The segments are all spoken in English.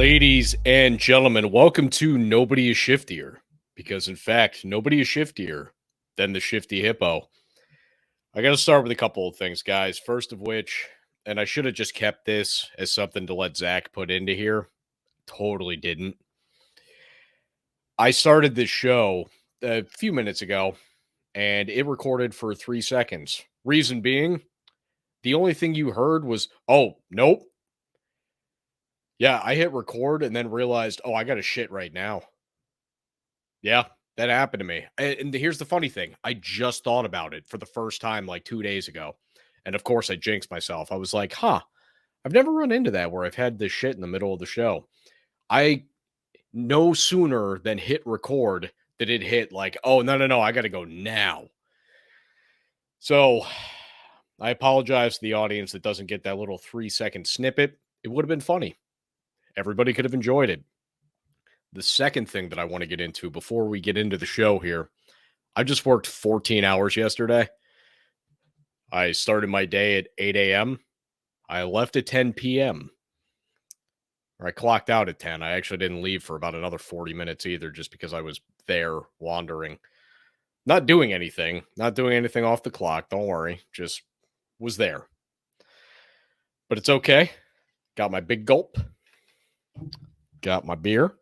Ladies and gentlemen, welcome to Nobody is Shiftier, because in fact, nobody is shiftier than the Shifty Hippo. I got to start with a couple of things, guys. First of which, and I should have just kept this as something to let Zach put into here. Totally didn't. I started this show a few minutes ago, and it recorded for 3 seconds. Reason being, the only thing you heard was, oh, nope. Yeah, I hit record and then realized, oh, I got to shit right now. Yeah, that happened to me. And here's the funny thing. I just thought about it for the first time like 2 days ago. And of course, I jinxed myself. I was like, huh, I've never run into that where I've had this shit in the middle of the show. I no sooner than hit record did it hit like, oh, no, I got to go now. So I apologize to the audience that doesn't get that little 3-second snippet. It would have been funny. Everybody could have enjoyed it. The second thing that I want to get into before we get into the show here, I just worked 14 hours yesterday. I started my day at 8 a.m. I left at 10 p.m. Or I clocked out at 10. I actually didn't leave for about another 40 minutes either, just because I was there wandering. Not doing anything off the clock. Don't worry. Just was there. But it's okay. Got my big gulp. Got my beer.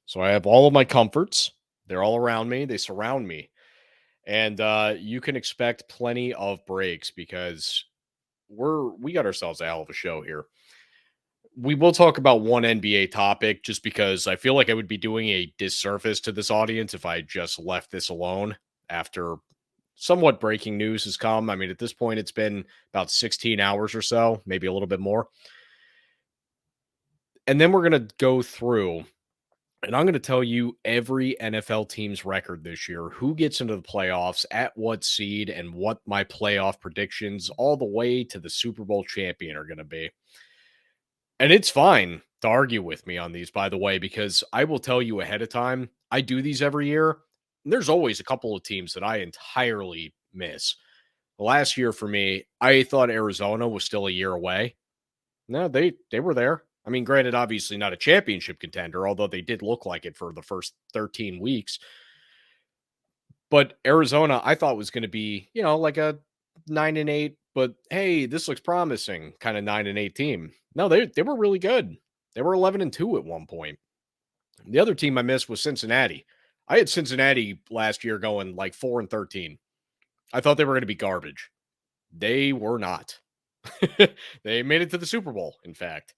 So I have all of my comforts. They're all around me. They surround me. And you can expect plenty of breaks because we got ourselves a hell of a show here. We will talk about one NBA topic just because I feel like I would be doing a disservice to this audience if I just left this alone after somewhat breaking news has come. I mean, at this point, it's been about 16 hours or so, maybe a little bit more. And then we're going to go through, and I'm going to tell you every NFL team's record this year, who gets into the playoffs, at what seed, and what my playoff predictions all the way to the Super Bowl champion are going to be. And it's fine to argue with me on these, by the way, because I will tell you ahead of time, I do these every year. And there's always a couple of teams that I entirely miss. Last year for me, I thought Arizona was still a year away. No, they were there. I mean, granted, obviously not a championship contender, although they did look like it for the first 13 weeks. But Arizona, I thought was going to be, like a 9-8, but hey, this looks promising kind of 9-8 team. No, they were really good. They were 11-2 at one point. The other team I missed was Cincinnati. I had Cincinnati last year going like 4-13. I thought they were going to be garbage. They were not. They made it to the Super Bowl, in fact.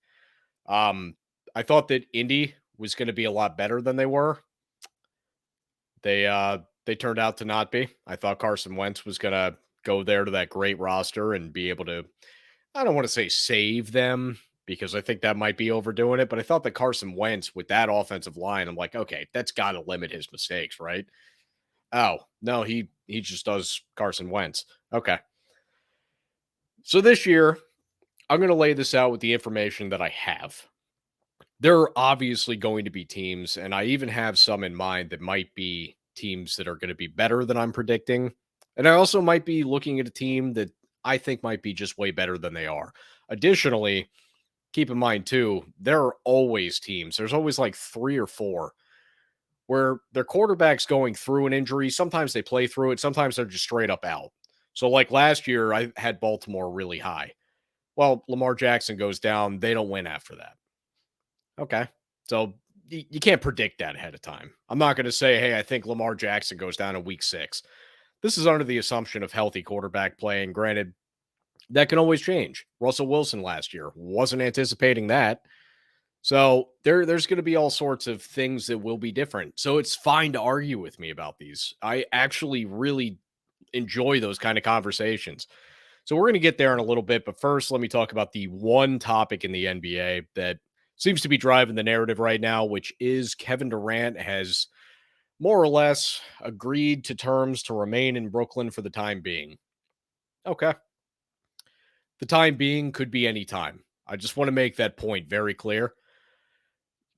I thought that Indy was going to be a lot better than they were. They turned out to not be. I thought Carson Wentz was going to go there to that great roster and be able to, I don't want to say save them because I think that might be overdoing it, but I thought that Carson Wentz with that offensive line, I'm like, okay, that's got to limit his mistakes, right? Oh, no, he just does Carson Wentz. Okay. So this year, I'm going to lay this out with the information that I have. There are obviously going to be teams, and I even have some in mind that might be teams that are going to be better than I'm predicting. And I also might be looking at a team that I think might be just way better than they are. Additionally, keep in mind too, there are always teams. There's always like 3 or 4 where their quarterback's going through an injury. Sometimes they play through it. Sometimes they're just straight up out. So like last year, I had Baltimore really high. Well, Lamar Jackson goes down. They don't win after that. Okay. So you can't predict that ahead of time. I'm not going to say, hey, I think Lamar Jackson goes down in week 6. This is under the assumption of healthy quarterback play. And granted, that can always change. Russell Wilson last year wasn't anticipating that. So there's going to be all sorts of things that will be different. So it's fine to argue with me about these. I actually really enjoy those kind of conversations. So we're going to get there in a little bit. But first, let me talk about the one topic in the NBA that seems to be driving the narrative right now, which is Kevin Durant has more or less agreed to terms to remain in Brooklyn for the time being. Okay. The time being could be any time. I just want to make that point very clear.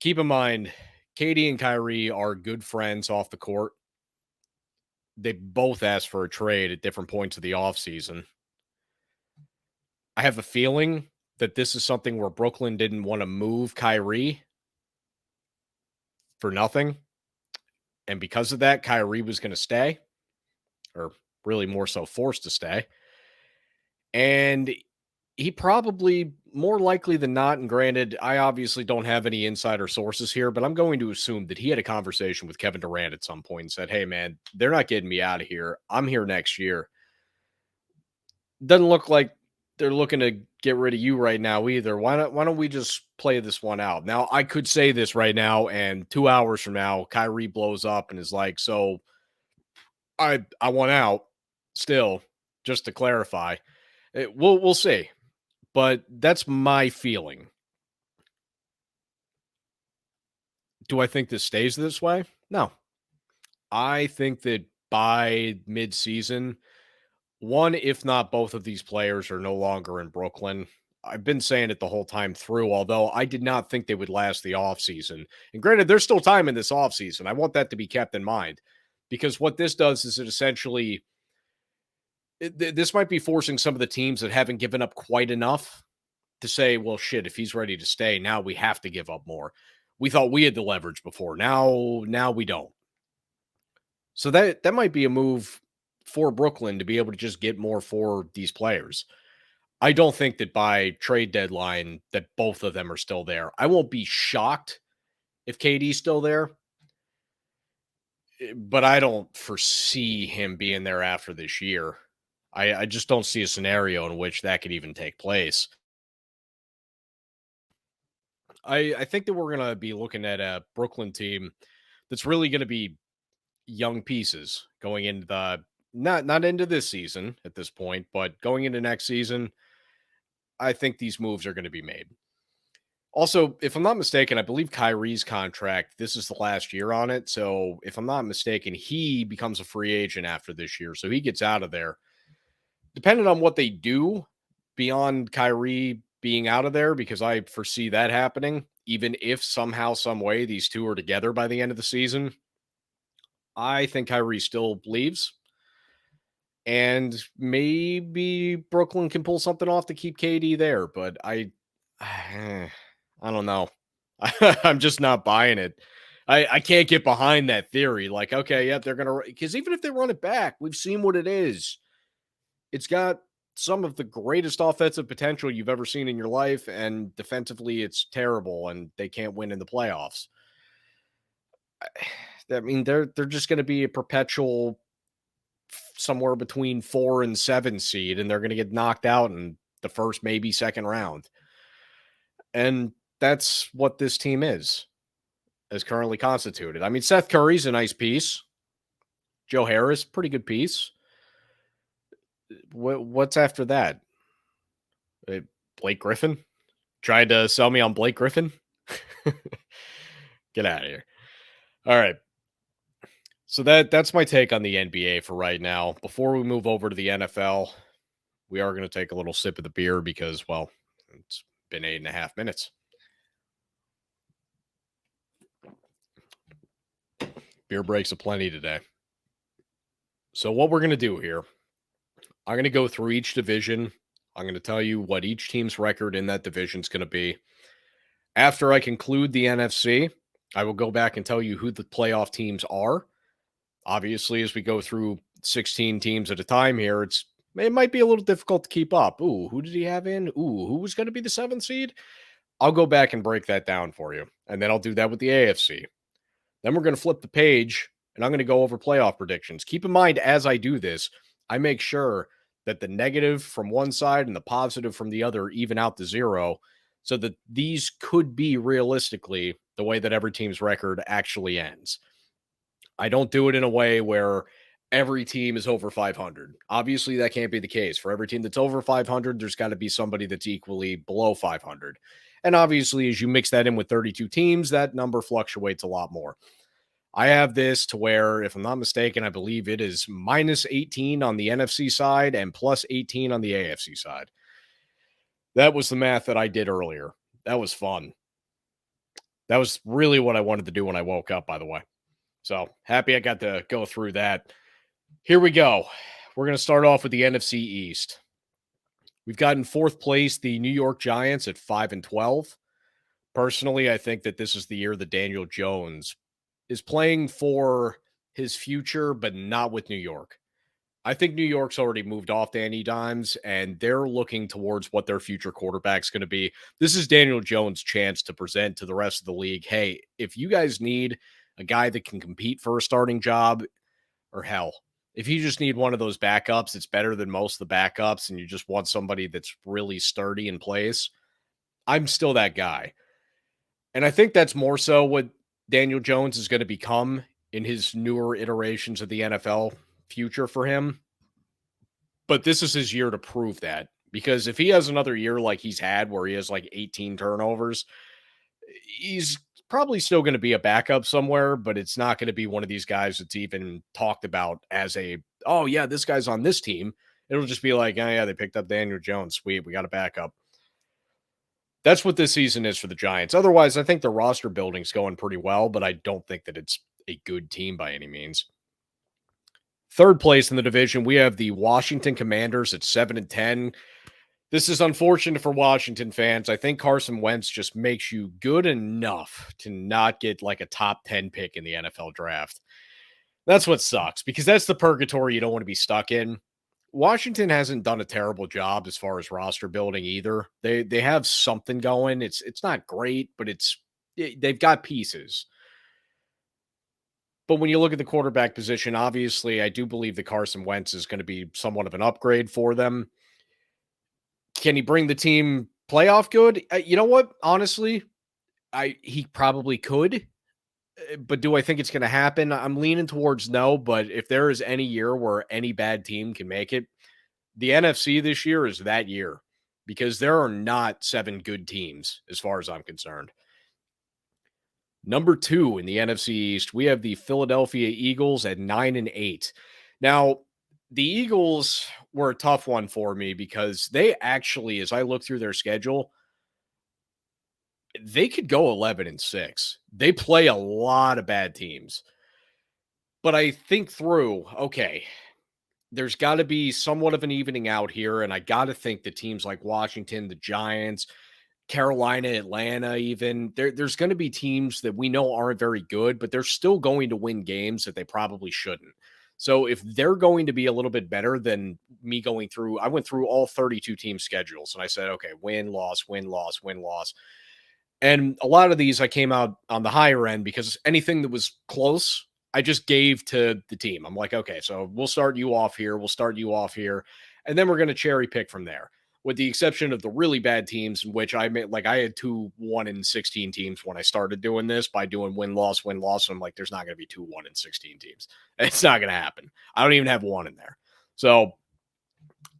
Keep in mind, Katie and Kyrie are good friends off the court. They both asked for a trade at different points of the offseason. I have a feeling that this is something where Brooklyn didn't want to move Kyrie for nothing. And because of that, Kyrie was going to stay, or really more so forced to stay. And he probably, more likely than not, and granted, I obviously don't have any insider sources here, but I'm going to assume that he had a conversation with Kevin Durant at some point and said, hey, man, they're not getting me out of here. I'm here next year. Doesn't look like they're looking to get rid of you right now either. Why don't we just play this one out? Now, I could say this right now, and 2 hours from now, Kyrie blows up and is like, so I want out still, just to clarify. We'll see. But that's my feeling. Do I think this stays this way? No. I think that by midseason, one, if not both of these players are no longer in Brooklyn. I've been saying it the whole time through, although I did not think they would last the offseason. And granted, there's still time in this offseason. I want that to be kept in mind because what this does is it essentially, this might be forcing some of the teams that haven't given up quite enough to say, well, shit, if he's ready to stay, now we have to give up more. We thought we had the leverage before. Now we don't. So that might be a move for Brooklyn to be able to just get more for these players. I don't think that by trade deadline that both of them are still there. I won't be shocked if KD's still there, but I don't foresee him being there after this year. I just don't see a scenario in which that could even take place. I think that we're going to be looking at a Brooklyn team that's really going to be young pieces going into the not into this season at this point, but going into next season. I think these moves are going to be made. Also, if I'm not mistaken, I believe Kyrie's contract, this is the last year on it. So if I'm not mistaken, he becomes a free agent after this year. So he gets out of there. Depending on what they do beyond Kyrie being out of there, because I foresee that happening, even if somehow, some way these two are together by the end of the season, I think Kyrie still leaves. And maybe Brooklyn can pull something off to keep KD there, but I don't know. I'm just not buying it. I can't get behind that theory. Like, okay, yeah, they're gonna, because even if they run it back, we've seen what it is. It's got some of the greatest offensive potential you've ever seen in your life, and defensively, it's terrible, and they can't win in the playoffs. I mean, they're just going to be a perpetual somewhere between 4 and 7 seed, and they're going to get knocked out in the first, maybe second round. And that's what this team is currently constituted. I mean, Seth Curry's a nice piece. Joe Harris, pretty good piece. What's after that? Blake Griffin? Tried to sell me on Blake Griffin? Get out of here. All right. So that's my take on the NBA for right now. Before we move over to the NFL, we are going to take a little sip of the beer because, well, it's been 8.5 minutes. Beer breaks aplenty today. So what we're going to do here, I'm going to go through each division. I'm going to tell you what each team's record in that division is going to be. After I conclude the NFC, I will go back and tell you who the playoff teams are. Obviously, as we go through 16 teams at a time here, it might be a little difficult to keep up. Ooh, who did he have in? Ooh, who was going to be the 7th seed? I'll go back and break that down for you. And then I'll do that with the AFC. Then we're going to flip the page, and I'm going to go over playoff predictions. Keep in mind, as I do this, I make sure that the negative from one side and the positive from the other even out to zero, so that these could be realistically the way that every team's record actually ends. I don't do it in a way where every team is over 500. Obviously, that can't be the case. For every team that's over 500, there's got to be somebody that's equally below 500. And obviously, as you mix that in with 32 teams, that number fluctuates a lot more. I have this to where, if I'm not mistaken, I believe it is minus 18 on the NFC side and plus 18 on the AFC side. That was the math that I did earlier. That was fun. That was really what I wanted to do when I woke up, by the way. So happy I got to go through that. Here we go. We're going to start off with the NFC East. We've got in 4th place the New York Giants at 5-12. Personally, I think that this is the year that Daniel Jones is playing for his future, but not with New York. I think New York's already moved off Danny Dimes, and they're looking towards what their future quarterback's going to be. This is Daniel Jones' chance to present to the rest of the league, hey, if you guys need a guy that can compete for a starting job, or hell, if you just need one of those backups, it's better than most of the backups, and you just want somebody that's really sturdy in place, I'm still that guy. And I think that's more so what Daniel Jones is going to become in his newer iterations of the NFL future for him. But this is his year to prove that, because if he has another year like he's had where he has like 18 turnovers, he's probably still going to be a backup somewhere, but it's not going to be one of these guys that's even talked about as a, oh yeah, this guy's on this team. It'll just be like, oh yeah, they picked up Daniel Jones. Sweet, we got a backup. That's what this season is for the Giants. Otherwise, I think the roster building's going pretty well, but I don't think that it's a good team by any means. Third place in the division, we have the Washington Commanders at 7-10. This is unfortunate for Washington fans. I think Carson Wentz just makes you good enough to not get like a top 10 pick in the NFL draft. That's what sucks, because that's the purgatory you don't want to be stuck in. Washington hasn't done a terrible job as far as roster building either. They have something going. It's not great, but they've got pieces. But when you look at the quarterback position, obviously, I do believe that Carson Wentz is going to be somewhat of an upgrade for them. Can he bring the team playoff good? You know what? Honestly, he probably could. But do I think it's going to happen? I'm leaning towards no, but if there is any year where any bad team can make it, the NFC this year is that year, because there are not 7 good teams as far as I'm concerned. Number 2 in the NFC East, we have the Philadelphia Eagles at 9-8. Now, the Eagles were a tough one for me because they actually, as I look through their schedule, they could go 11-6. They play a lot of bad teams. But I think through, okay, there's got to be somewhat of an evening out here, and I got to think the teams like Washington, the Giants, Carolina, Atlanta, even, there's going to be teams that we know aren't very good, but they're still going to win games that they probably shouldn't. So if they're going to be a little bit better than me going through, I went through all 32 team schedules, and I said, okay, win, loss, win, loss, win, loss. And a lot of these I came out on the higher end because anything that was close, I just gave to the team. I'm like, okay, so we'll start you off here. We'll start you off here. And then we're going to cherry pick from there, with the exception of the really bad teams, in which I made, like, I had 2 1-16 teams when I started doing this by doing win, loss, win, loss. And I'm like, there's not going to be 2 1-16 teams. It's not going to happen. I don't even have 1 in there. So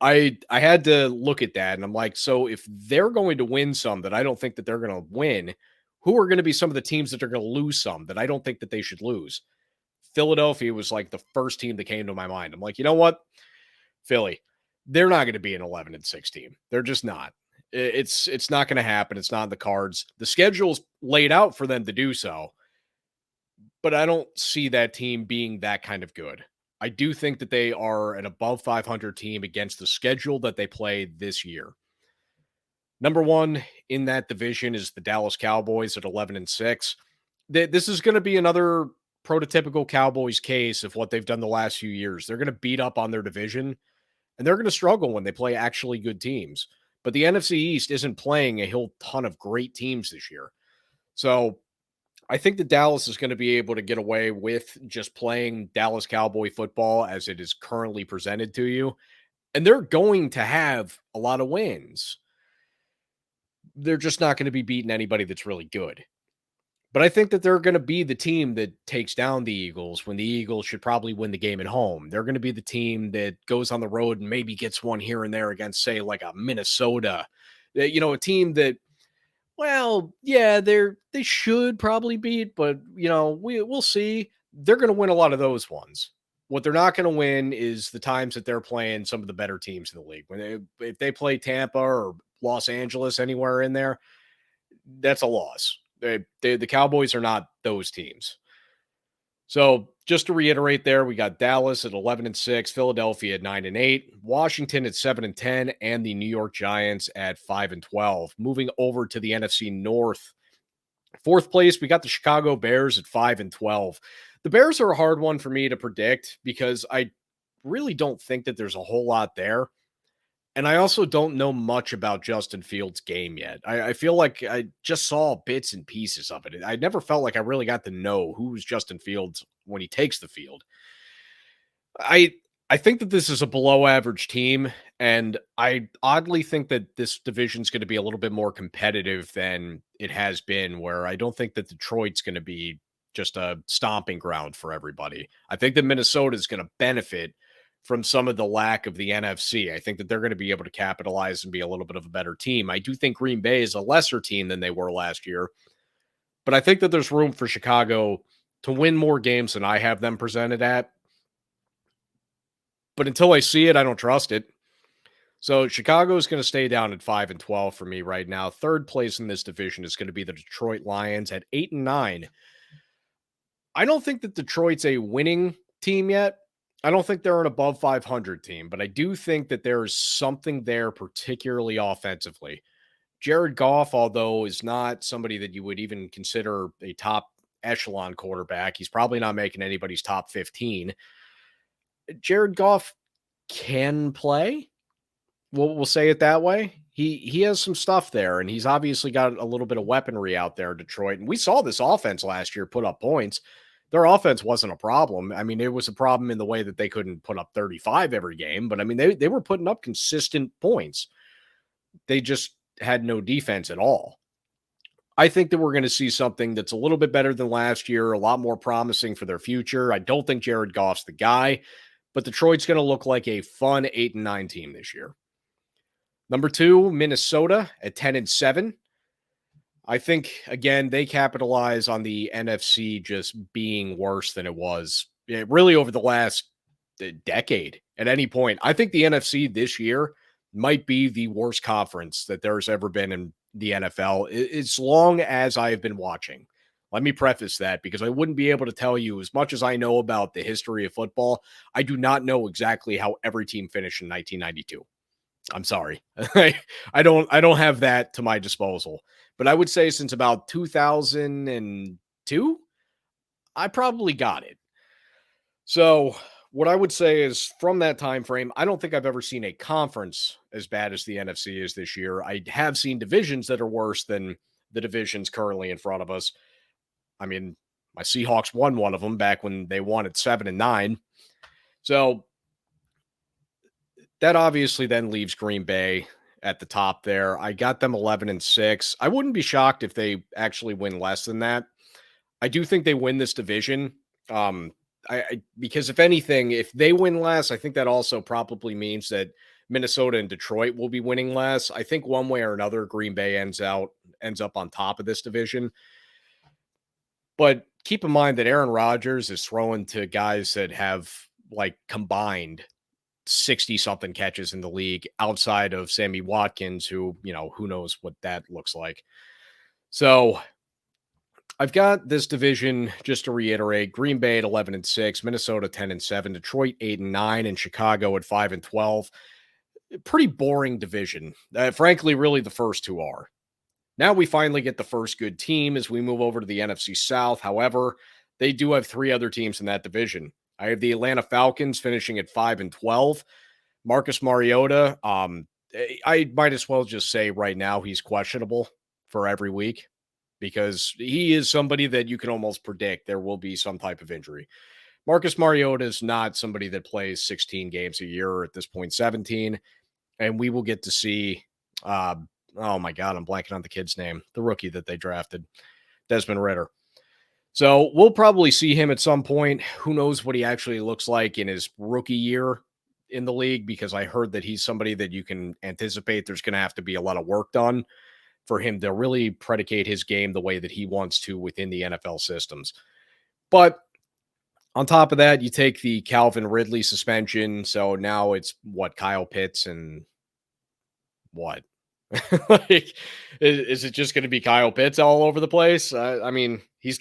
I had to look at that, and I'm like, so if they're going to win some that I don't think that they're going to win, who are going to be some of the teams that are going to lose some that I don't think that they should lose? Philadelphia was like the first team that came to my mind. I'm like, you know what? Philly, they're not going to be an 11-6 team. They're just not. It's not going to happen. It's not in the cards. The schedule's laid out for them to do so, but I don't see that team being that kind of good. I do think that they are an above 500 team against the schedule that they play this year. Number 1 in that division is the Dallas Cowboys at 11-6. This is going to be another prototypical Cowboys case of what they've done the last few years. They're going to beat up on their division, and they're going to struggle when they play actually good teams. But the NFC East isn't playing a whole ton of great teams this year. So I think that Dallas is going to be able to get away with just playing Dallas Cowboy football as it is currently presented to you. And they're going to have a lot of wins. They're just not going to be beating anybody that's really good. But I think that they're going to be the team that takes down the Eagles when the Eagles should probably win the game at home. They're going to be the team that goes on the road and maybe gets one here and there against, say, like a Minnesota. You know, a team that, well, yeah, they should probably beat, but, you know, we'll see. They're going to win a lot of those ones. What they're not going to win is the times that they're playing some of the better teams in the league. If they play Tampa or Los Angeles, anywhere in there, that's a loss. The Cowboys are not those teams. So just to reiterate there, we got Dallas at 11-6, Philadelphia at 9-8, Washington at 7-10, and the New York Giants at 5-12. Moving over to the NFC North, Fourth place, we got the Chicago Bears at 5-12. The Bears are a hard one for me to predict because I really don't think that there's a whole lot there. And I also don't know much about Justin Fields' game yet. I feel like I just saw bits and pieces of it. I never felt like I really got to know who's Justin Fields when he takes the field. I I think that this is a below average team, and I oddly think that this division is going to be a little bit more competitive than it has been, where I don't think that Detroit's going to be just a stomping ground for everybody. I think that Minnesota is going to benefit from some of the lack of the NFC. I think that they're going to be able to capitalize and be a little bit of a better team. I do think Green Bay is a lesser team than they were last year, but I think that there's room for Chicago to win more games than I have them presented at. But until I see it, I don't trust it. So Chicago is going to stay down at 5-12 for me right now. Third place in this division is going to be the Detroit Lions at 8-9. I don't think that Detroit's a winning team yet. I don't think they're an above 500 team, but I do think that there's something there, particularly offensively. Jared Goff, although is not somebody that you would even consider a top echelon quarterback, he's probably not making anybody's top 15. Jared Goff can play. We'll say it that way. He has some stuff there, and he's obviously got a little bit of weaponry out there in Detroit. And we saw this offense last year put up points. Their offense wasn't a problem. I mean, it was a problem in the way that they couldn't put up 35 every game, but I mean, they were putting up consistent points. They just had no defense at all. I think that we're going to see something that's a little bit better than last year, a lot more promising for their future. I don't think Jared Goff's the guy, but Detroit's going to look like a fun 8-9 team this year. Number 2, Minnesota at 10-7. I think, again, they capitalize on the NFC just being worse than it was really over the last decade at any point. I think the NFC this year might be the worst conference that there's ever been in the NFL as long as I've been watching. Let me preface that because I wouldn't be able to tell you as much as I know about the history of football. I do not know exactly how every team finished in 1992. I'm sorry. I don't have that to my disposal. But I would say since about 2002, I probably got it. So what I would say is from that time frame, I don't think I've ever seen a conference as bad as the NFC is this year. I have seen divisions that are worse than the divisions currently in front of us. I mean, my Seahawks won one of them back when they won at 7-9. So that obviously then leaves Green Bay at the top there. I got them 11-6. I wouldn't be shocked if they actually win less than that. I do think they win this division. Because if anything, if they win less, I think that also probably means that Minnesota and Detroit will be winning less. I think one way or another, Green Bay ends up on top of this division. But keep in mind that Aaron Rodgers is throwing to guys that have like combined 60 something catches in the league outside of Sammy Watkins, who knows what that looks like. So I've got this division, just to reiterate: Green Bay at 11-6, Minnesota 10-7, Detroit 8-9, and Chicago at 5-12. Pretty boring division. Frankly, really the first two are. Now we finally get the first good team as we move over to the NFC South. However, they do have 3 other teams in that division. I have the Atlanta Falcons finishing at 5-12. Marcus Mariota, I might as well just say right now he's questionable for every week because he is somebody that you can almost predict there will be some type of injury. Marcus Mariota is not somebody that plays 16 games a year, or at this point 17, and we will get to see oh my God, I'm blanking on the kid's name, the rookie that they drafted, Desmond Ridder. So we'll probably see him at some point. Who knows what he actually looks like in his rookie year in the league, because I heard that he's somebody that you can anticipate there's going to have to be a lot of work done for him to really predicate his game the way that he wants to within the NFL systems. But on top of that, you take the Calvin Ridley suspension. So now it's Kyle Pitts and what? Like, is it just going to be Kyle Pitts all over the place? I mean, he's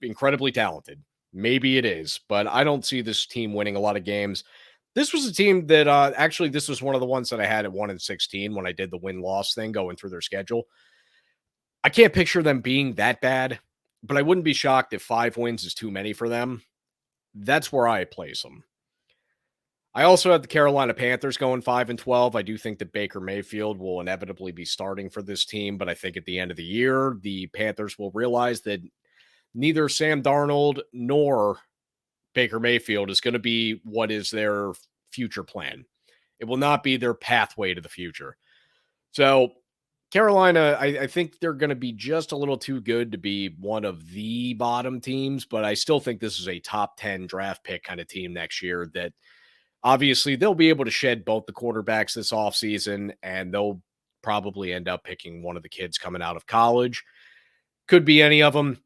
incredibly talented. Maybe it is, but I don't see this team winning a lot of games. This was a team that actually, this was one of the ones that I had at 1-16 when I did the win-loss thing going through their schedule. I can't picture them being that bad, but I wouldn't be shocked if 5 wins is too many for them. That's where I place them. I also have the Carolina Panthers going 5-12. I do think that Baker Mayfield will inevitably be starting for this team, but I think at the end of the year, the Panthers will realize that neither Sam Darnold nor Baker Mayfield is going to be what is their future plan. It will not be their pathway to the future. So Carolina, I think they're going to be just a little too good to be one of the bottom teams, but I still think this is a top 10 draft pick kind of team next year that obviously they'll be able to shed both the quarterbacks this offseason, and they'll probably end up picking one of the kids coming out of college. Could be any of them.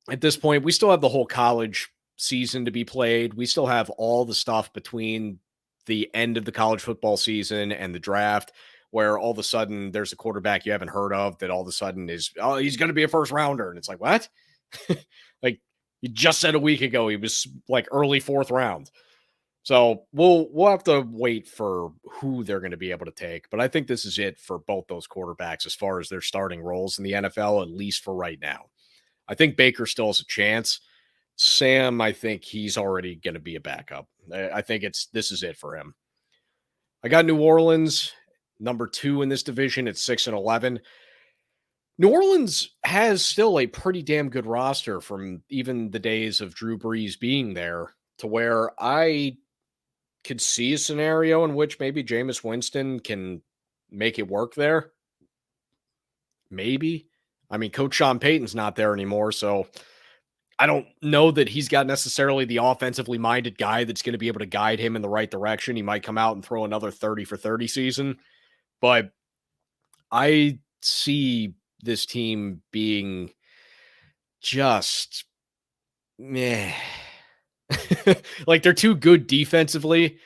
At this point, we still have the whole college season to be played. We still have all the stuff between the end of the college football season and the draft, where all of a sudden there's a quarterback you haven't heard of that all of a sudden is, oh, he's going to be a first rounder. And it's like, what? Like you just said a week ago, he was like early 4th round. So we'll have to wait for who they're going to be able to take. But I think this is it for both those quarterbacks as far as their starting roles in the NFL, at least for right now. I think Baker still has a chance. Sam, I think he's already going to be a backup. I think this is it for him. I got New Orleans, number 2 in this division at 6-11. New Orleans has still a pretty damn good roster from even the days of Drew Brees being there, to where I could see a scenario in which maybe Jameis Winston can make it work there. Maybe. I mean, Coach Sean Payton's not there anymore, so I don't know that he's got necessarily the offensively minded guy that's going to be able to guide him in the right direction. He might come out and throw another 30 for 30 season, but I see this team being just meh. Like they're too good defensively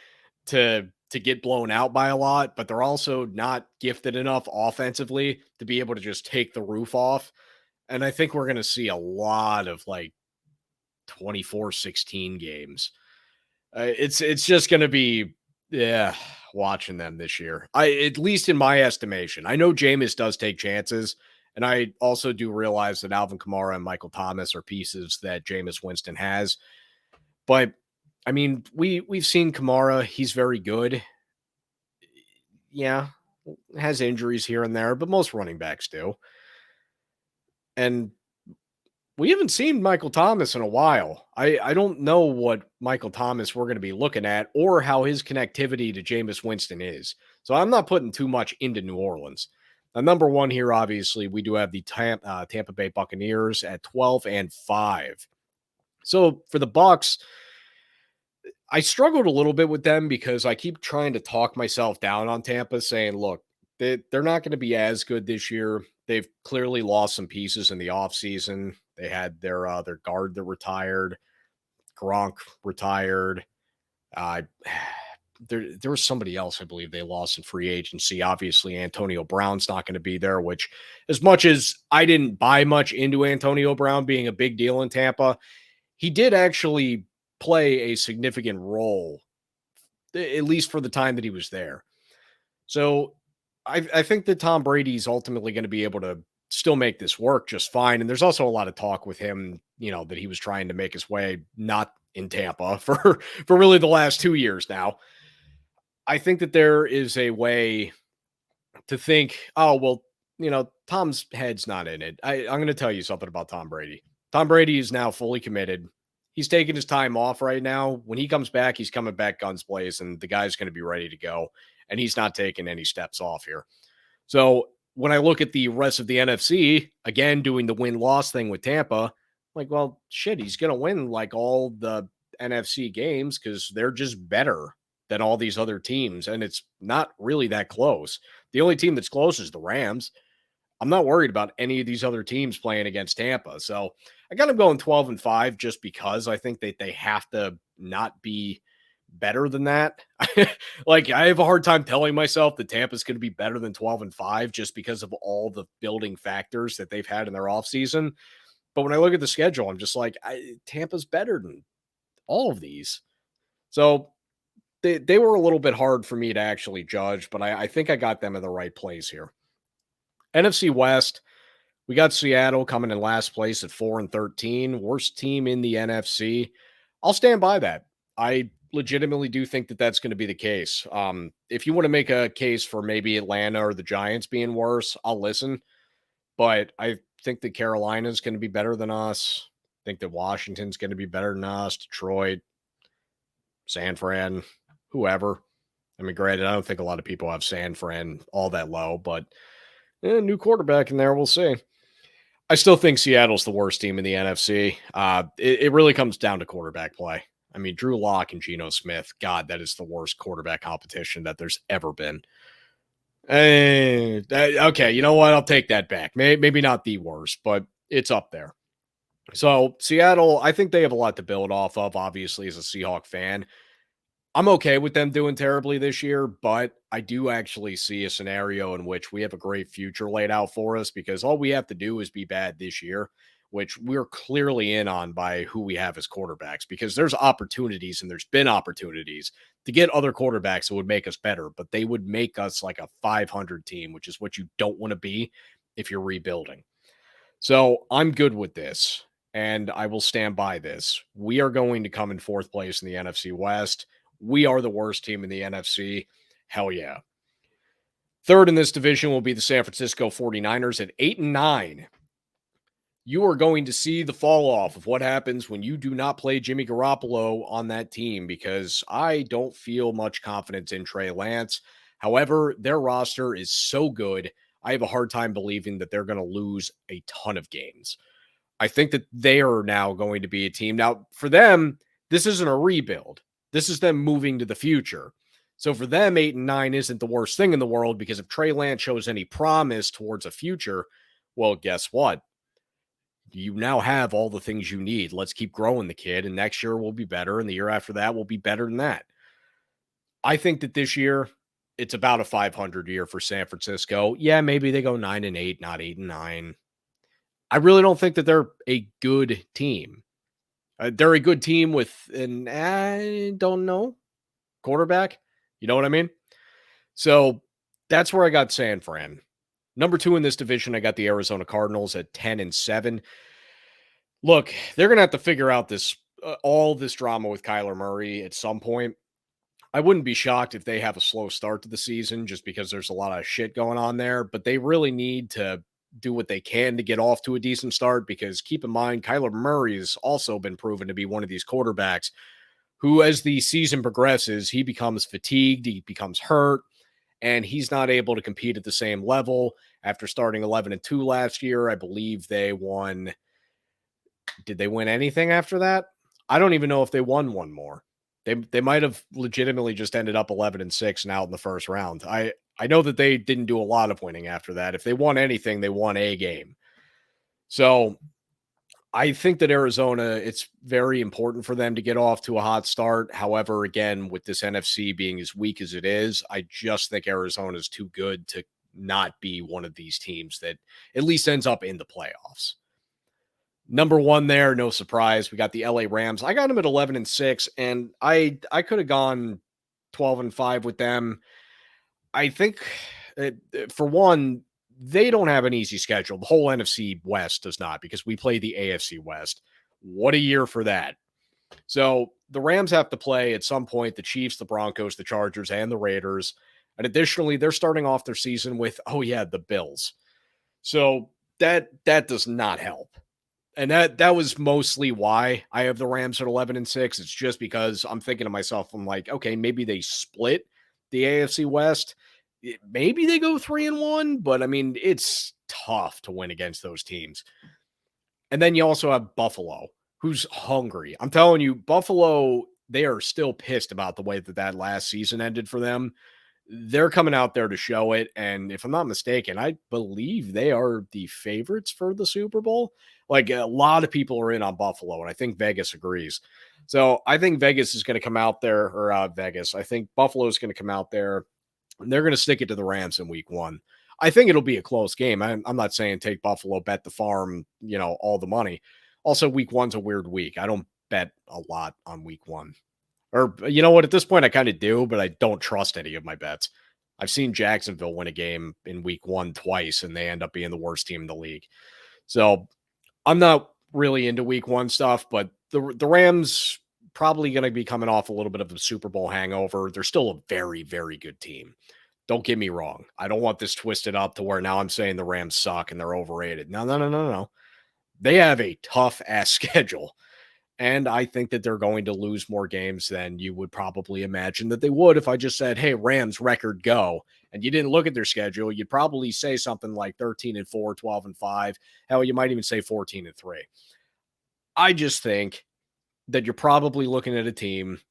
to get blown out by a lot, but they're also not gifted enough offensively to be able to just take the roof off. And I think we're going to see a lot of like 24-16 games. It's just going to be, watching them this year. At least in my estimation. I know Jameis does take chances, and I also do realize that Alvin Kamara and Michael Thomas are pieces that Jameis Winston has. But I mean, we've seen Kamara. He's very good. Yeah, has injuries here and there, but most running backs do. And we haven't seen Michael Thomas in a while. I don't know what Michael Thomas we're going to be looking at or how his connectivity to Jameis Winston is. So I'm not putting too much into New Orleans. Now, number 1 here, obviously, we do have the Tampa Bay Buccaneers at 12-5. So for the Bucs, I struggled a little bit with them because I keep trying to talk myself down on Tampa, saying, look, they're not going to be as good this year. They've clearly lost some pieces in the offseason. They had their guard that retired. Gronk retired. There was somebody else, I believe, they lost in free agency. Obviously, Antonio Brown's not going to be there, which as much as I didn't buy much into Antonio Brown being a big deal in Tampa, he did actually play a significant role, at least for the time that he was there. So I think that Tom Brady's ultimately going to be able to still make this work just fine. And there's also a lot of talk with him, that he was trying to make his way not in Tampa for really the last 2 years now. I think that there is a way to think, oh, well, Tom's head's not in it. I'm going to tell you something about Tom Brady. Tom Brady is now fully committed. He's taking his time off right now. When he comes back, he's coming back guns blazing. The guy's going to be ready to go, and he's not taking any steps off here. So when I look at the rest of the NFC, again, doing the win-loss thing with Tampa, I'm like, well, shit, he's going to win like all the NFC games because they're just better than all these other teams, and it's not really that close. The only team that's close is the Rams. I'm not worried about any of these other teams playing against Tampa. So I got them going 12-5 just because I think that they have to not be better than that. Like, I have a hard time telling myself that Tampa's going to be better than 12-5 just because of all the building factors that they've had in their offseason. But when I look at the schedule, I'm just like, Tampa's better than all of these. So they were a little bit hard for me to actually judge, but I think I got them in the right place here. NFC West, We got Seattle coming in last place at 4-13, worst team in the NFC. I'll stand by that. I legitimately do think that that's going to be the case. If you want to make a case for maybe Atlanta or the Giants being worse, I'll listen. But I think that Carolina's going to be better than us. I think that Washington's going to be better than us. Detroit, San Fran, whoever. I mean, granted, I don't think a lot of people have San Fran all that low, but new quarterback in there. We'll see. I still think Seattle's the worst team in the NFC. It really comes down to quarterback play. I mean, Drew Lock and Geno Smith, God, that is the worst quarterback competition that there's ever been. Okay, you know what? I'll take that back. Maybe not the worst, but it's up there. So Seattle, I think they have a lot to build off of, obviously, as a Seahawk fan. I'm okay with them doing terribly this year, but I do actually see a scenario in which we have a great future laid out for us because all we have to do is be bad this year, which we're clearly in on by who we have as quarterbacks because there's opportunities and there's been opportunities to get other quarterbacks that would make us better, but they would make us like a 500 team, which is what you don't want to be if you're rebuilding. So I'm good with this, and I will stand by this. We are going to come in fourth place in the NFC West. We are the worst team in the NFC. Hell yeah. Third in this division will be the San Francisco 49ers at 8-9. You are going to see the fall off of what happens when you do not play Jimmy Garoppolo on that team because I don't feel much confidence in Trey Lance. However, their roster is so good, I have a hard time believing that they're going to lose a ton of games. I think that they are now going to be a team. Now, for them, this isn't a rebuild. This is them moving to the future. So for them, 8-9 isn't the worst thing in the world because if Trey Lance shows any promise towards a future, well, guess what? You now have all the things you need. Let's keep growing the kid, and next year will be better, and the year after that will be better than that. I think that this year, it's about a 500 year for San Francisco. Yeah, maybe they go 9-8, not 8-9. I really don't think that they're a good team. They're a good team with an, I don't know, quarterback. You know what I mean? So that's where I got San Fran. Number 2 in this division, I got the Arizona Cardinals at 10-7. Look, they're going to have to figure out this all this drama with Kyler Murray at some point. I wouldn't be shocked if they have a slow start to the season just because there's a lot of shit going on there, but they really need to do what they can to get off to a decent start because keep in mind, Kyler Murray has also been proven to be one of these quarterbacks who, as the season progresses, he becomes fatigued, he becomes hurt, and he's not able to compete at the same level. After starting 11-2 last year, I believe they won. Did they win anything after that? I don't even know if they won one more. They might have legitimately just ended up 11-6 and out in the first round. I know that they didn't do a lot of winning after that. If they won anything, they won a game. So I think that Arizona, it's very important for them to get off to a hot start. However, again, with this NFC being as weak as it is, I just think Arizona is too good to not be one of these teams that at least ends up in the playoffs. Number 1 there, no surprise. We got the LA Rams. I got them at 11-6, and I could have gone 12-5 with them. I think, for one, they don't have an easy schedule. The whole NFC West does not because we play the AFC West. What a year for that. So the Rams have to play at some point the Chiefs, the Broncos, the Chargers, and the Raiders. And additionally, they're starting off their season with, the Bills. So that does not help. And that was mostly why I have the Rams at 11-6. It's just because I'm thinking to myself, I'm like, okay, maybe they split the AFC West. Maybe they go 3-1, but I mean, it's tough to win against those teams. And then you also have Buffalo, who's hungry. I'm telling you, Buffalo, they are still pissed about the way that last season ended for them. They're coming out there to show it. And if I'm not mistaken, I believe they are the favorites for the Super Bowl. Like a lot of people are in on Buffalo, and I think Vegas agrees. So I think Vegas is going to come out there, or I think Buffalo is going to come out there, and they're going to stick it to the Rams in week 1. I think it'll be a close game. I'm not saying take Buffalo, bet the farm, all the money. Also, week 1's a weird week. I don't bet a lot on week 1. Or, you know what? At this point, I kind of do, but I don't trust any of my bets. I've seen Jacksonville win a game in week 1 twice, and they end up being the worst team in the league. So I'm not really into week 1 stuff, but the Rams probably going to be coming off a little bit of a Super Bowl hangover. They're still a very, very good team. Don't get me wrong. I don't want this twisted up to where now I'm saying the Rams suck and they're overrated. No, no, no, no, no. They have a tough ass schedule. And I think that they're going to lose more games than you would probably imagine that they would if I just said, hey, Rams record go. And you didn't look at their schedule, you'd probably say something like 13-4, 12-5. Hell, you might even say 14-3. I just think that you're probably looking at a team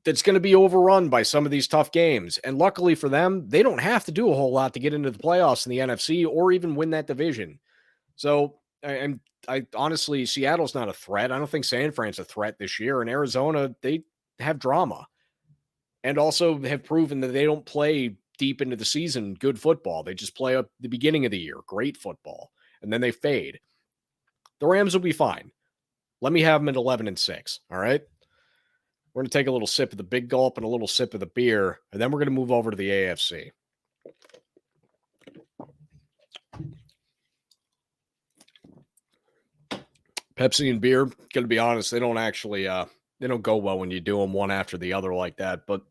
that's going to be overrun by some of these tough games. And luckily for them, they don't have to do a whole lot to get into the playoffs in the NFC or even win that division. So, and I honestly, Seattle's not a threat. I don't think San Fran's a threat this year. And Arizona, they have drama and also have proven that they don't play deep into the season good football. They just play up the beginning of the year, great football, and then they fade. The Rams will be fine. Let me have them at 11-6. All right. We're going to take a little sip of the big gulp and a little sip of the beer, and then we're going to move over to the AFC. Pepsi and beer, going to be honest, they don't actually they don't go well when you do them one after the other like that, but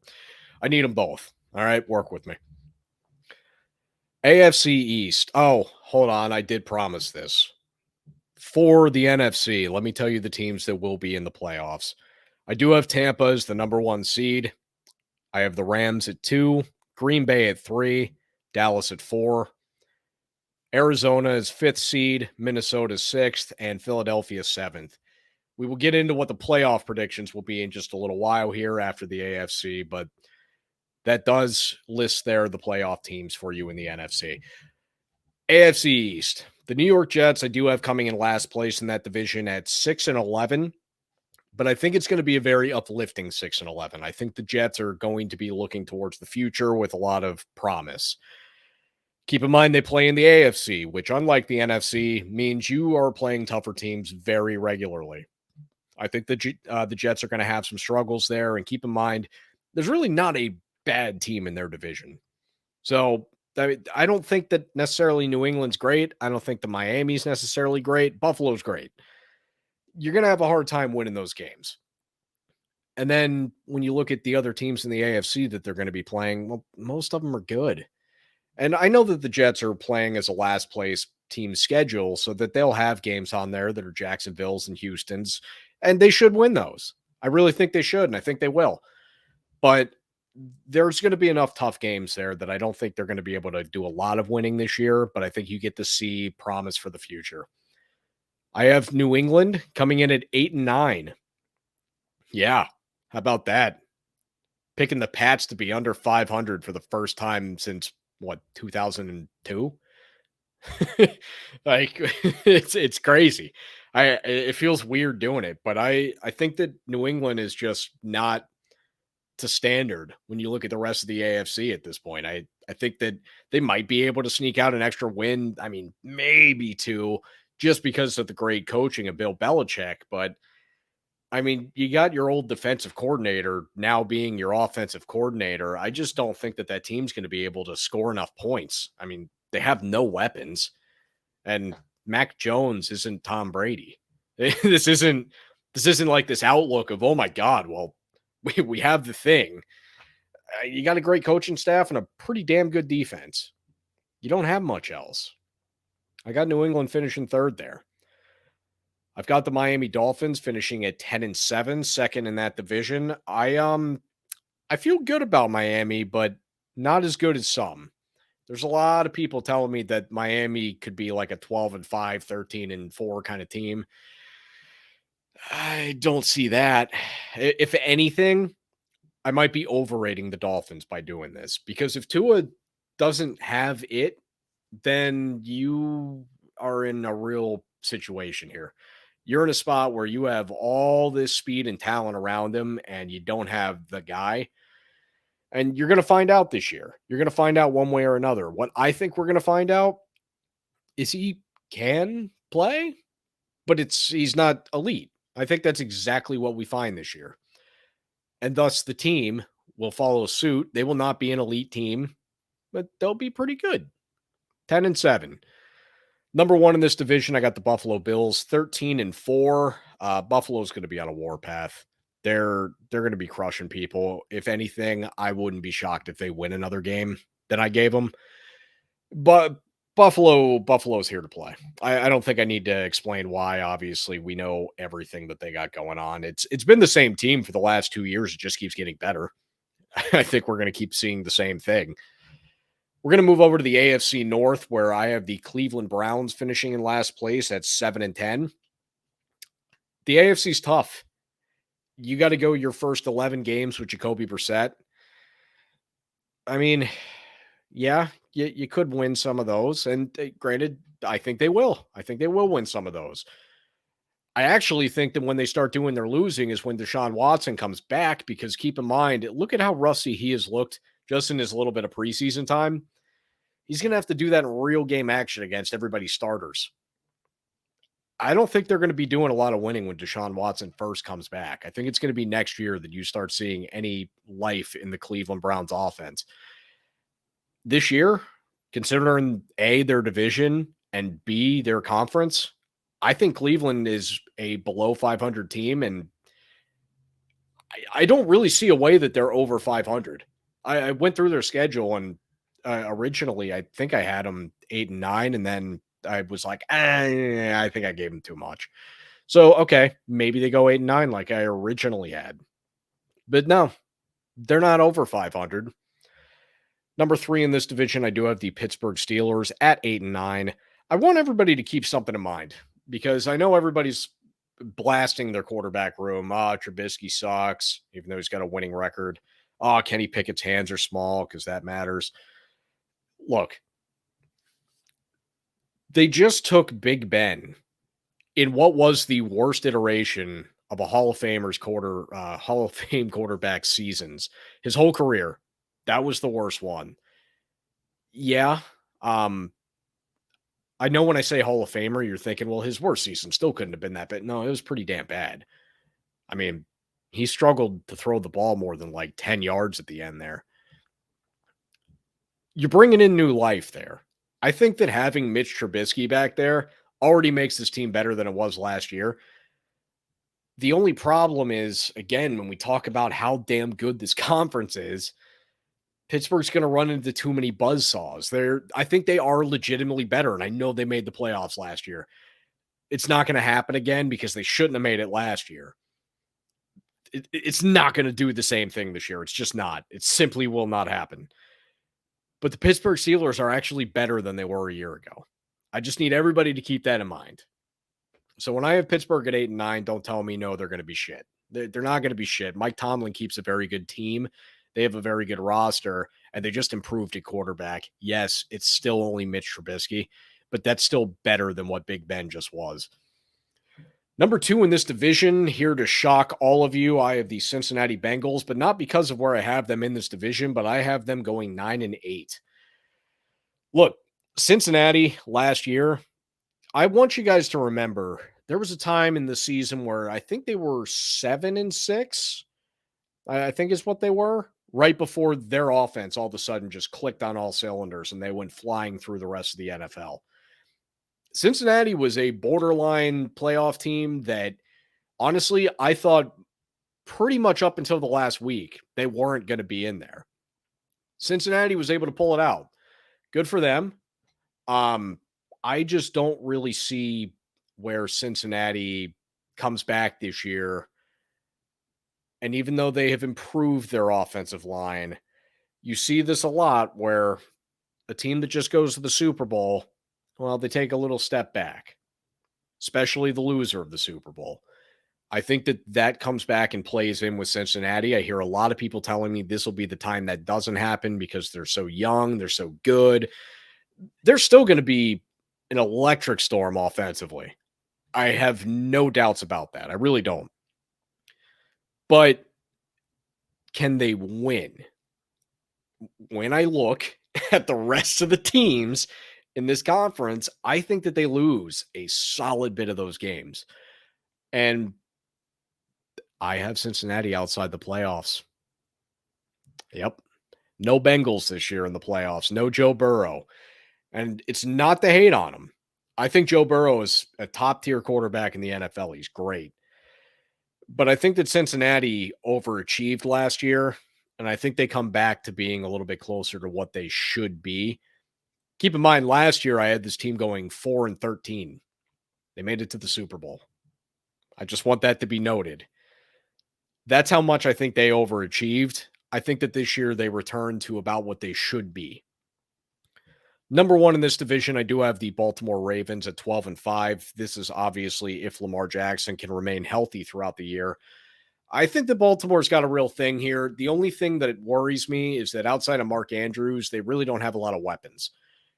I need them both. All right, work with me. AFC East. Oh, hold on, I did promise this. For the NFC, let me tell you the teams that will be in the playoffs. I do have Tampa as the number 1 seed. I have the Rams at 2, Green Bay at 3, Dallas at 4. Arizona is 5th seed, Minnesota 6th, and Philadelphia 7th. We will get into what the playoff predictions will be in just a little while here after the AFC, but that does list there the playoff teams for you in the NFC. AFC East. The New York Jets, I do have coming in last place in that division at 6-11. But I think it's going to be a very uplifting 6-11. I think the Jets are going to be looking towards the future with a lot of promise. Keep in mind they play in the AFC, which unlike the NFC means you are playing tougher teams very regularly. I think the Jets are going to have some struggles there. And keep in mind, there's really not a bad team in their division. So I don't think that necessarily New England's great. I don't think the Miami's necessarily great. Buffalo's great. You're going to have a hard time winning those games. And then when you look at the other teams in the AFC that they're going to be playing, well, most of them are good. And I know that the Jets are playing as a last place team schedule so that they'll have games on there that are Jacksonville's and Houston's, and they should win those. I really think they should, and I think they will. But there's going to be enough tough games there that I don't think they're going to be able to do a lot of winning this year, but I think you get to see promise for the future. I have New England coming in at 8-9. Yeah, how about that? Picking the Pats to be under 500 for the first time since, 2002? Like, it's crazy. It feels weird doing it, but I think that New England is just not to standard when you look at the rest of the AFC at this point. I think that they might be able to sneak out an extra win. I mean, maybe 2, just because of the great coaching of Bill Belichick. But, I mean, you got your old defensive coordinator now being your offensive coordinator. I just don't think that team's going to be able to score enough points. I mean, they have no weapons. And Mac Jones isn't Tom Brady. This isn't like this outlook of, oh, my God, well, we have the thing. You got a great coaching staff and a pretty damn good defense. You don't have much else. I got New England finishing 3rd there. I've got the Miami Dolphins finishing at 10-7, second in that division. I feel good about Miami, but not as good as some. There's a lot of people telling me that Miami could be like a 12-5, 13-4 kind of team. I don't see that. If anything, I might be overrating the Dolphins by doing this, because if Tua doesn't have it, then you are in a real situation here. You're in a spot where you have all this speed and talent around him and you don't have the guy. And you're going to find out this year. You're going to find out one way or another. What I think we're going to find out is he can play, but he's not elite. I think that's exactly what we find this year. And thus the team will follow suit. They will not be an elite team, but they'll be pretty good. 10-7. Number one in this division, I got the Buffalo Bills, 13-4. Buffalo's going to be on a warpath. They're going to be crushing people. If anything, I wouldn't be shocked if they win another game that I gave them. But Buffalo's here to play. I don't think I need to explain why. Obviously, we know everything that they got going on. It's been the same team for the last 2 years. It just keeps getting better. I think we're going to keep seeing the same thing. We're going to move over to the AFC North, where I have the Cleveland Browns finishing in last place at 7-10. The AFC's tough. You got to go your first 11 games with Jacoby Brissett. I mean, yeah, you could win some of those. And granted, I think they will. I think they will win some of those. I actually think that when they start doing their losing is when Deshaun Watson comes back, because keep in mind, look at how rusty he has looked just in his little bit of preseason time. He's going to have to do that in real game action against everybody's starters. I don't think they're going to be doing a lot of winning when Deshaun Watson first comes back. I think it's going to be next year that you start seeing any life in the Cleveland Browns offense. This year, considering A, their division, and B, their conference, I think Cleveland is a below 500 team, and I don't really see a way that they're over 500. I went through their schedule, and originally I think I had them 8-9, and then I was like, I think I gave them too much. So, okay, maybe they go 8-9 like I originally had. But no, they're not over 500. Number 3 in this division, I do have the Pittsburgh Steelers at 8-9. I want everybody to keep something in mind, because I know everybody's blasting their quarterback room. Trubisky sucks, even though he's got a winning record. Kenny Pickett's hands are small, because that matters. Look, they just took Big Ben in what was the worst iteration of a Hall of Fame quarterback seasons. His whole career, that was the worst one. Yeah. I know when I say Hall of Famer, you're thinking, well, his worst season still couldn't have been that bad. No, it was pretty damn bad. I mean, he struggled to throw the ball more than like 10 yards at the end there. You're bringing in new life there. I think that having Mitch Trubisky back there already makes this team better than it was last year. The only problem is, again, when we talk about how damn good this conference is, Pittsburgh's going to run into too many buzzsaws. I think they are legitimately better, and I know they made the playoffs last year. It's not going to happen again because they shouldn't have made it last year. It's not going to do the same thing this year. It's just not. It simply will not happen. But the Pittsburgh Steelers are actually better than they were a year ago. I just need everybody to keep that in mind. So when I have Pittsburgh at 8-9, don't tell me, no, they're going to be shit. They're not going to be shit. Mike Tomlin keeps a very good team. They have a very good roster, and they just improved at quarterback. Yes, it's still only Mitch Trubisky, but that's still better than what Big Ben just was. Number 2 in this division, here to shock all of you, I have the Cincinnati Bengals, but not because of where I have them in this division, but I have them going 9-8. Look, Cincinnati last year, I want you guys to remember there was a time in the season where I think they were 7-6. I think is what they were, right before their offense all of a sudden just clicked on all cylinders and they went flying through the rest of the NFL. Cincinnati was a borderline playoff team that, honestly, I thought pretty much up until the last week, they weren't going to be in there. Cincinnati was able to pull it out. Good for them. I just don't really see where Cincinnati comes back this year. And even though they have improved their offensive line, you see this a lot where a team that just goes to the Super Bowl, well, they take a little step back, especially the loser of the Super Bowl. I think that comes back and plays in with Cincinnati. I hear a lot of people telling me this will be the time that doesn't happen because they're so young, they're so good. They're still going to be an electric storm offensively. I have no doubts about that. I really don't. But can they win? When I look at the rest of the teams in this conference, I think that they lose a solid bit of those games. And I have Cincinnati outside the playoffs. Yep. No Bengals this year in the playoffs. No Joe Burrow. And it's not to hate on him. I think Joe Burrow is a top tier quarterback in the NFL. He's great. But I think that Cincinnati overachieved last year. And I think they come back to being a little bit closer to what they should be. Keep in mind, last year I had this team going 4-13. They made it to the Super Bowl. I just want that to be noted. That's how much I think they overachieved. I think that this year they returned to about what they should be. Number one in this division, I do have the Baltimore Ravens at 12-5. This is obviously if Lamar Jackson can remain healthy throughout the year. I think that Baltimore's got a real thing here. The only thing that worries me is that outside of Mark Andrews, they really don't have a lot of weapons.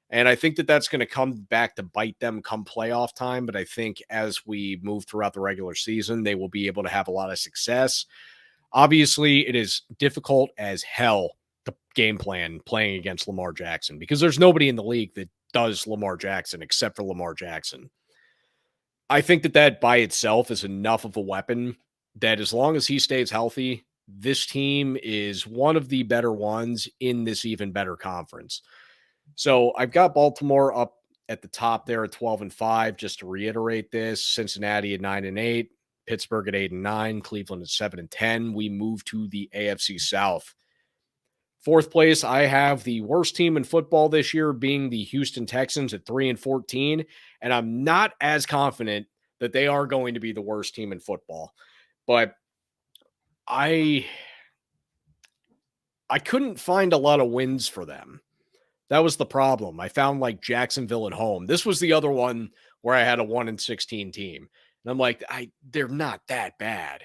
And I think that that's going to come back to bite them come playoff time. But I think as we move throughout the regular season, they will be able to have a lot of success. Obviously, it is difficult as hell to game plan playing against Lamar Jackson because there's nobody in the league that does Lamar Jackson except for Lamar Jackson. I think that that by itself is enough of a weapon that as long as he stays healthy, this team is one of the better ones in this even better conference. So I've got Baltimore up at the top there at 12-5. Just to reiterate this, Cincinnati at 9-8, Pittsburgh at 8-9, Cleveland at 7-10. We move to the AFC South. Fourth place, I have the worst team in football this year being the Houston Texans at 3-14, and I'm not as confident that they are going to be the worst team in football. But I couldn't find a lot of wins for them. That was the problem. I found like Jacksonville at home. This was the other one where I had a 1-16 team. And I'm like, they're not that bad.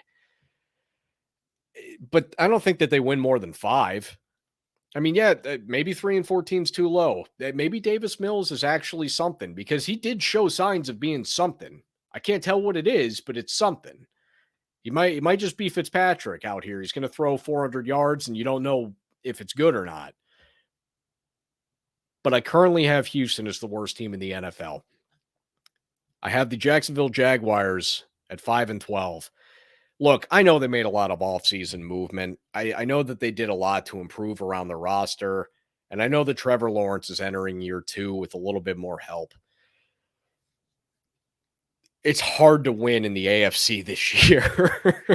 But I don't think that they win more than 5. I mean, yeah, maybe 3-14 is too low. Maybe Davis Mills is actually something because he did show signs of being something. I can't tell what it is, but it's something. He might just be Fitzpatrick out here. He's going to throw 400 yards and you don't know if it's good or not. But I currently have Houston as the worst team in the NFL. I have the Jacksonville Jaguars at 5-12. Look, I know they made a lot of offseason movement. I know that they did a lot to improve around the roster. And I know that Trevor Lawrence is entering year 2 with a little bit more help. It's hard to win in the AFC this year.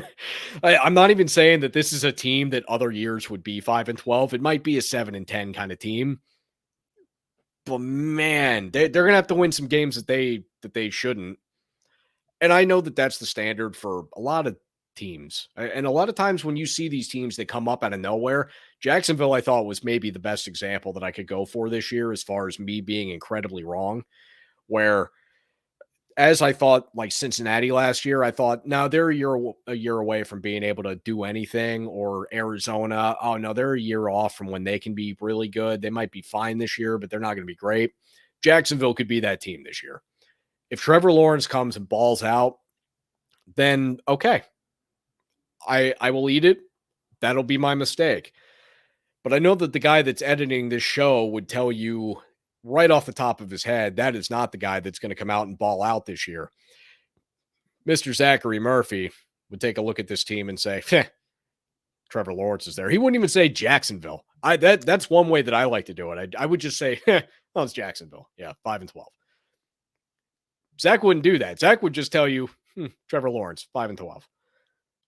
I'm not even saying that this is a team that other years would be 5-12. It might be a 7-10 kind of team. But man, they're going to have to win some games that they shouldn't. And I know that that's the standard for a lot of teams. And a lot of times when you see these teams that come up out of nowhere, Jacksonville, I thought was maybe the best example that I could go for this year as far as me being incredibly wrong, where as I thought like Cincinnati last year, I thought, no, they're a year away from being able to do anything, or Arizona. Oh no, they're a year off from when they can be really good. They might be fine this year, but they're not going to be great. Jacksonville could be that team this year. If Trevor Lawrence comes and balls out, then okay, I will eat it. That'll be my mistake. But I know that the guy that's editing this show would tell you right off the top of his head, that is not the guy that's going to come out and ball out this year. Mr. Zachary Murphy would take a look at this team and say, Trevor Lawrence is there. He wouldn't even say Jacksonville. That's one way that I like to do it. I would just say, oh, it's Jacksonville. Yeah, 5-12. Zach wouldn't do that. Zach would just tell you, Trevor Lawrence, 5-12.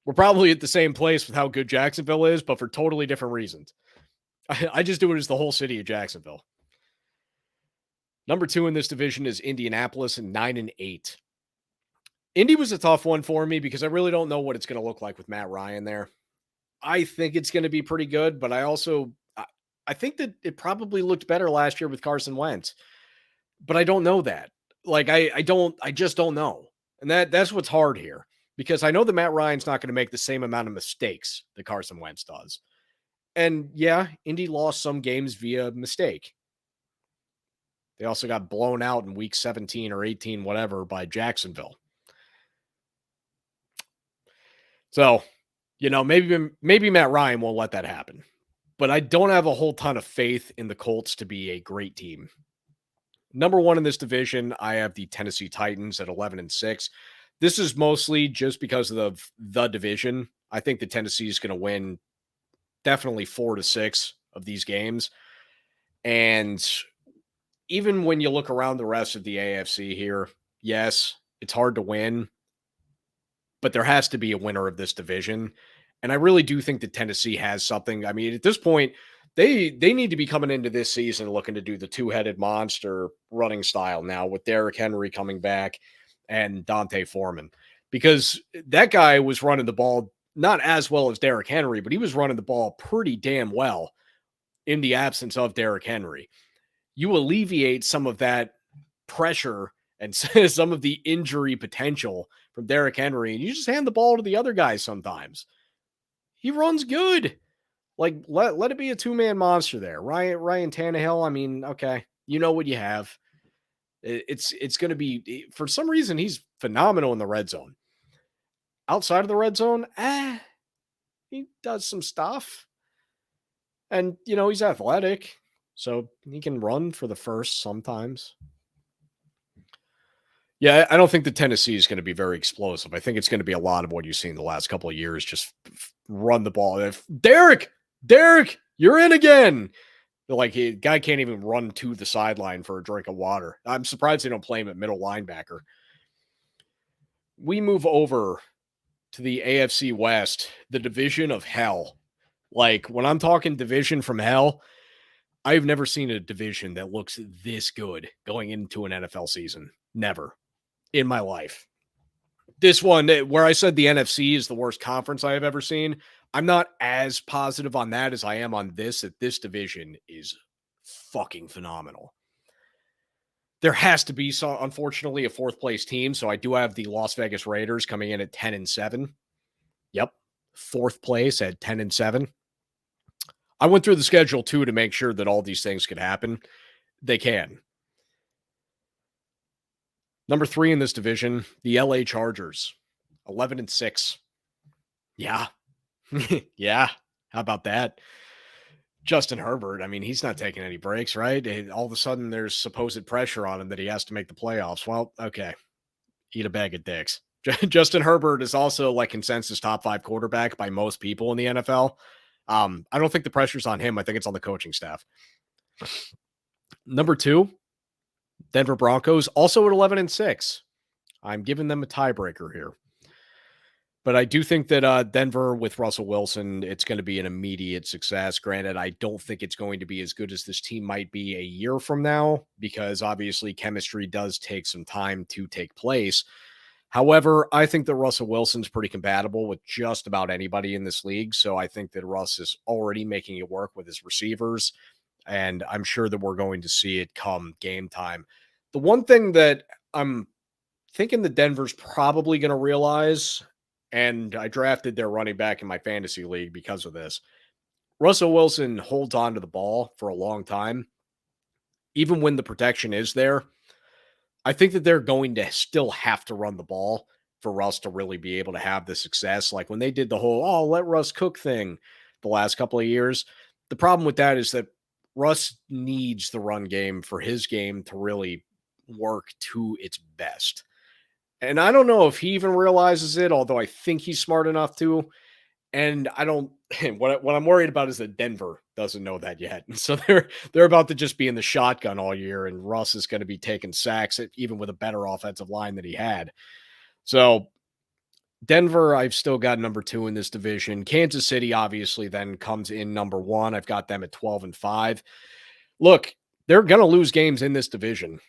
We're probably at the same place with how good Jacksonville is, but for totally different reasons. I just do it as the whole city of Jacksonville. Number 2 in this division is Indianapolis and 9-8. Indy was a tough one for me because I really don't know what it's going to look like with Matt Ryan there. I think it's going to be pretty good, but I think that it probably looked better last year with Carson Wentz, but I don't know that. Like, I just don't know. And that's what's hard here because I know that Matt Ryan's not going to make the same amount of mistakes that Carson Wentz does. And yeah, Indy lost some games via mistake. They also got blown out in week 17 or 18, whatever, by Jacksonville. So, maybe Matt Ryan won't let that happen. But I don't have a whole ton of faith in the Colts to be a great team. Number 1 in this division, I have the Tennessee Titans at 11-6. This is mostly just because of the division. I think the Tennessee is going to win definitely 4 to 6 of these games. And even when you look around the rest of the AFC here, yes, it's hard to win, but there has to be a winner of this division. And I really do think that Tennessee has something. I mean, at this point, they need to be coming into this season looking to do the two-headed monster running style now with Derrick Henry coming back and Dante Foreman. Because that guy was running the ball not as well as Derrick Henry, but he was running the ball pretty damn well in the absence of Derrick Henry. You alleviate some of that pressure and some of the injury potential from Derrick Henry, and you just hand the ball to the other guys sometimes. He runs good. Like, let it be a two-man monster there. Ryan Tannehill, I mean, okay, you know what you have. It's going to be, for some reason, he's phenomenal in the red zone. Outside of the red zone, he does some stuff. And, he's athletic, so he can run for the first sometimes. Yeah, I don't think the Tennessee is going to be very explosive. I think it's going to be a lot of what you've seen the last couple of years. Just run the ball. If Derrick, you're in again. Like, a guy can't even run to the sideline for a drink of water. I'm surprised they don't play him at middle linebacker. We move over to the AFC West, the division of hell. Like, when I'm talking division from hell, I've never seen a division that looks this good going into an NFL season. Never in my life. This one, where I said the NFC is the worst conference I have ever seen, I'm not as positive on that as I am on this, that this division is fucking phenomenal. There has to be, unfortunately, a fourth place team, so I do have the Las Vegas Raiders coming in at 10-7. Yep, fourth place at 10-7. I went through the schedule, too, to make sure that all these things could happen. They can. Number 3 in this division, the LA Chargers, 11-6. Yeah. Yeah. How about that? Justin Herbert, I mean, he's not taking any breaks, right? All of a sudden, there's supposed pressure on him that he has to make the playoffs. Well, okay. Eat a bag of dicks. Justin Herbert is also like consensus top 5 quarterback by most people in the NFL. I don't think the pressure's on him. I think it's on the coaching staff. Number 2, Denver Broncos, also at 11-6. I'm giving them a tiebreaker here. But I do think that Denver with Russell Wilson, it's going to be an immediate success. Granted, I don't think it's going to be as good as this team might be a year from now, because obviously chemistry does take some time to take place. However, I think that Russell Wilson's pretty compatible with just about anybody in this league. So I think that Russ is already making it work with his receivers. And I'm sure that we're going to see it come game time. The one thing that I'm thinking that Denver's probably going to realize, and I drafted their running back in my fantasy league because of this, Russell Wilson holds on to the ball for a long time. Even when the protection is there, I think that they're going to still have to run the ball for Russ to really be able to have the success. Like when they did the whole, let Russ cook thing the last couple of years, the problem with that is that Russ needs the run game for his game to really work to its best. And I don't know if he even realizes it, although I think he's smart enough to. And I don't, what I'm worried about is that Denver doesn't know that yet. And so they're about to just be in the shotgun all year, and Russ is going to be taking sacks even with a better offensive line that he had. So Denver, I've still got number 2 in this division. Kansas City obviously then comes in number 1. I've got them at 12-5. Look, they're going to lose games in this division.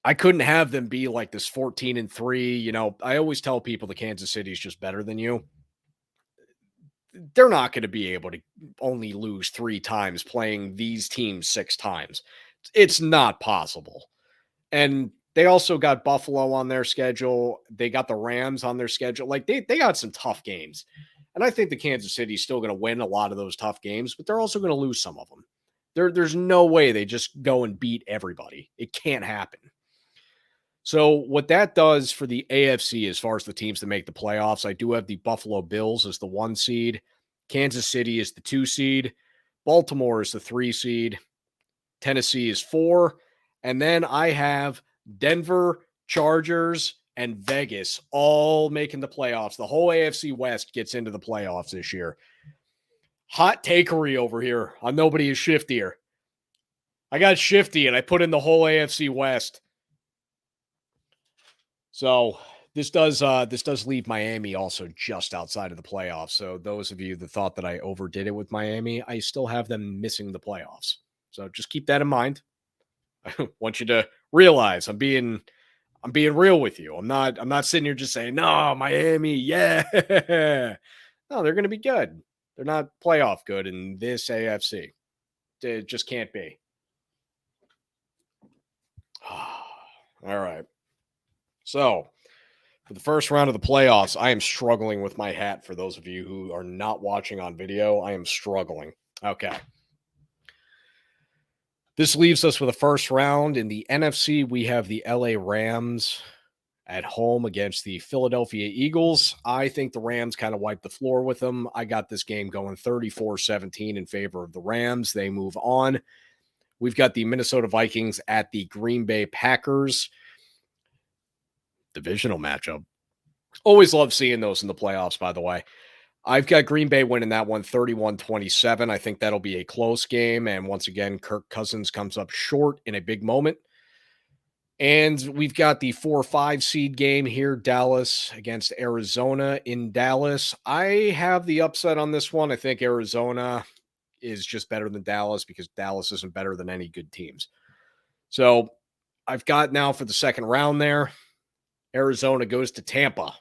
I couldn't have them be like this 14-3. I always tell people the Kansas City is just better than you. They're not going to be able to only lose 3 times playing these teams 6 times. It's not possible. And they also got Buffalo on their schedule. They got the Rams on their schedule. Like they got some tough games. And I think the Kansas City is still going to win a lot of those tough games, but they're also going to lose some of them. There's no way they just go and beat everybody. It can't happen. So what that does for the AFC as far as the teams that make the playoffs, I do have the Buffalo Bills as the 1 seed. Kansas City is the 2 seed. Baltimore is the 3 seed. Tennessee is 4. And then I have Denver, Chargers, and Vegas all making the playoffs. The whole AFC West gets into the playoffs this year. Hot takery over here on Nobody is Shiftier. I got Shifty and I put in the whole AFC West. So this does leave Miami also just outside of the playoffs. So those of you that thought that I overdid it with Miami, I still have them missing the playoffs. So just keep that in mind. I want you to realize I'm being real with you. I'm not sitting here just saying, no, Miami, yeah. No, they're gonna be good. They're not playoff good in this AFC. It just can't be. All right. So for the first round of the playoffs, I am struggling with my hat. For those of you who are not watching on video, I am struggling. Okay. This leaves us with a first round. In the NFC, we have the LA Rams at home against the Philadelphia Eagles. I think the Rams kind of wiped the floor with them. I got this game going 34-17 in favor of the Rams. They move on. We've got the Minnesota Vikings at the Green Bay Packers. Divisional matchup. Always love seeing those in the playoffs, by the way. I've got Green Bay winning that one 31-27. I think that'll be a close game. And once again, Kirk Cousins comes up short in a big moment. And we've got the 4-5 seed game here, Dallas against Arizona in Dallas. I have the upset on this one. I think Arizona is just better than Dallas because Dallas isn't better than any good teams. So I've got now for the second round there, Arizona goes to Tampa.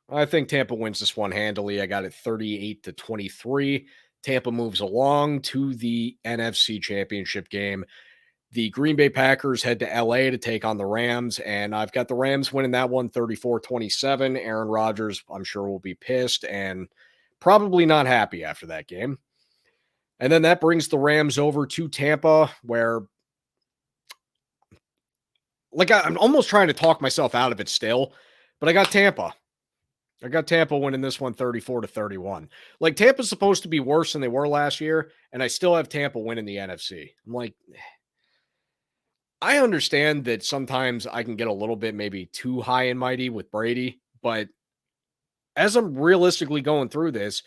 I think Tampa wins this one handily. I got it 38-23. Tampa moves along to the NFC Championship game. The Green Bay Packers head to LA to take on the Rams, and I've got the Rams winning that one 34-27. Aaron Rodgers, I'm sure, will be pissed and probably not happy after that game. And then that brings the Rams over to Tampa, where I'm almost trying to talk myself out of it still, but I got Tampa. I got Tampa winning this one 34-31. Like, Tampa's supposed to be worse than they were last year, and I still have Tampa winning the NFC. I'm like, I understand that sometimes I can get a little bit maybe too high and mighty with Brady, but as I'm realistically going through this,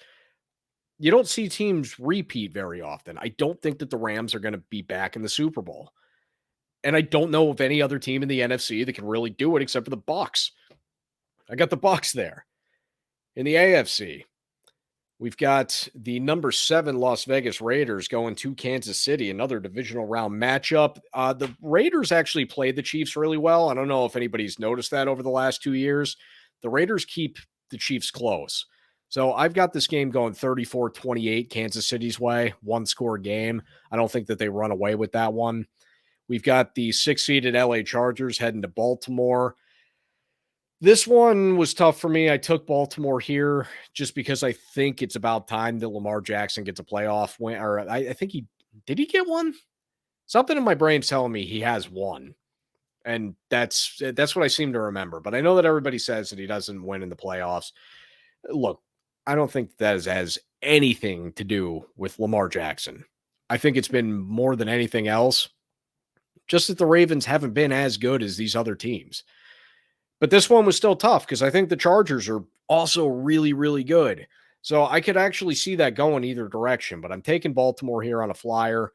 you don't see teams repeat very often. I don't think that the Rams are going to be back in the Super Bowl. And I don't know of any other team in the NFC that can really do it except for the Bucs. I got the Bucs there. In the AFC, we've got the number 7 Las Vegas Raiders going to Kansas City, another divisional round matchup. The Raiders actually played the Chiefs really well. I don't know if anybody's noticed that over the last 2 years. The Raiders keep the Chiefs close. So I've got this game going 34-28 Kansas City's way, one-score game. I don't think that they run away with that one. We've got the 6-seeded LA Chargers heading to Baltimore. This one was tough for me. I took Baltimore here just because I think it's about time that Lamar Jackson gets a playoff win. Or I think did he get one? Something in my brain's telling me he has one. And that's what I seem to remember. But I know that everybody says that he doesn't win in the playoffs. Look, I don't think that has anything to do with Lamar Jackson. I think it's been more than anything else, just that the Ravens haven't been as good as these other teams. But this one was still tough because I think the Chargers are also really, really good. So I could actually see that going either direction, but I'm taking Baltimore here on a flyer.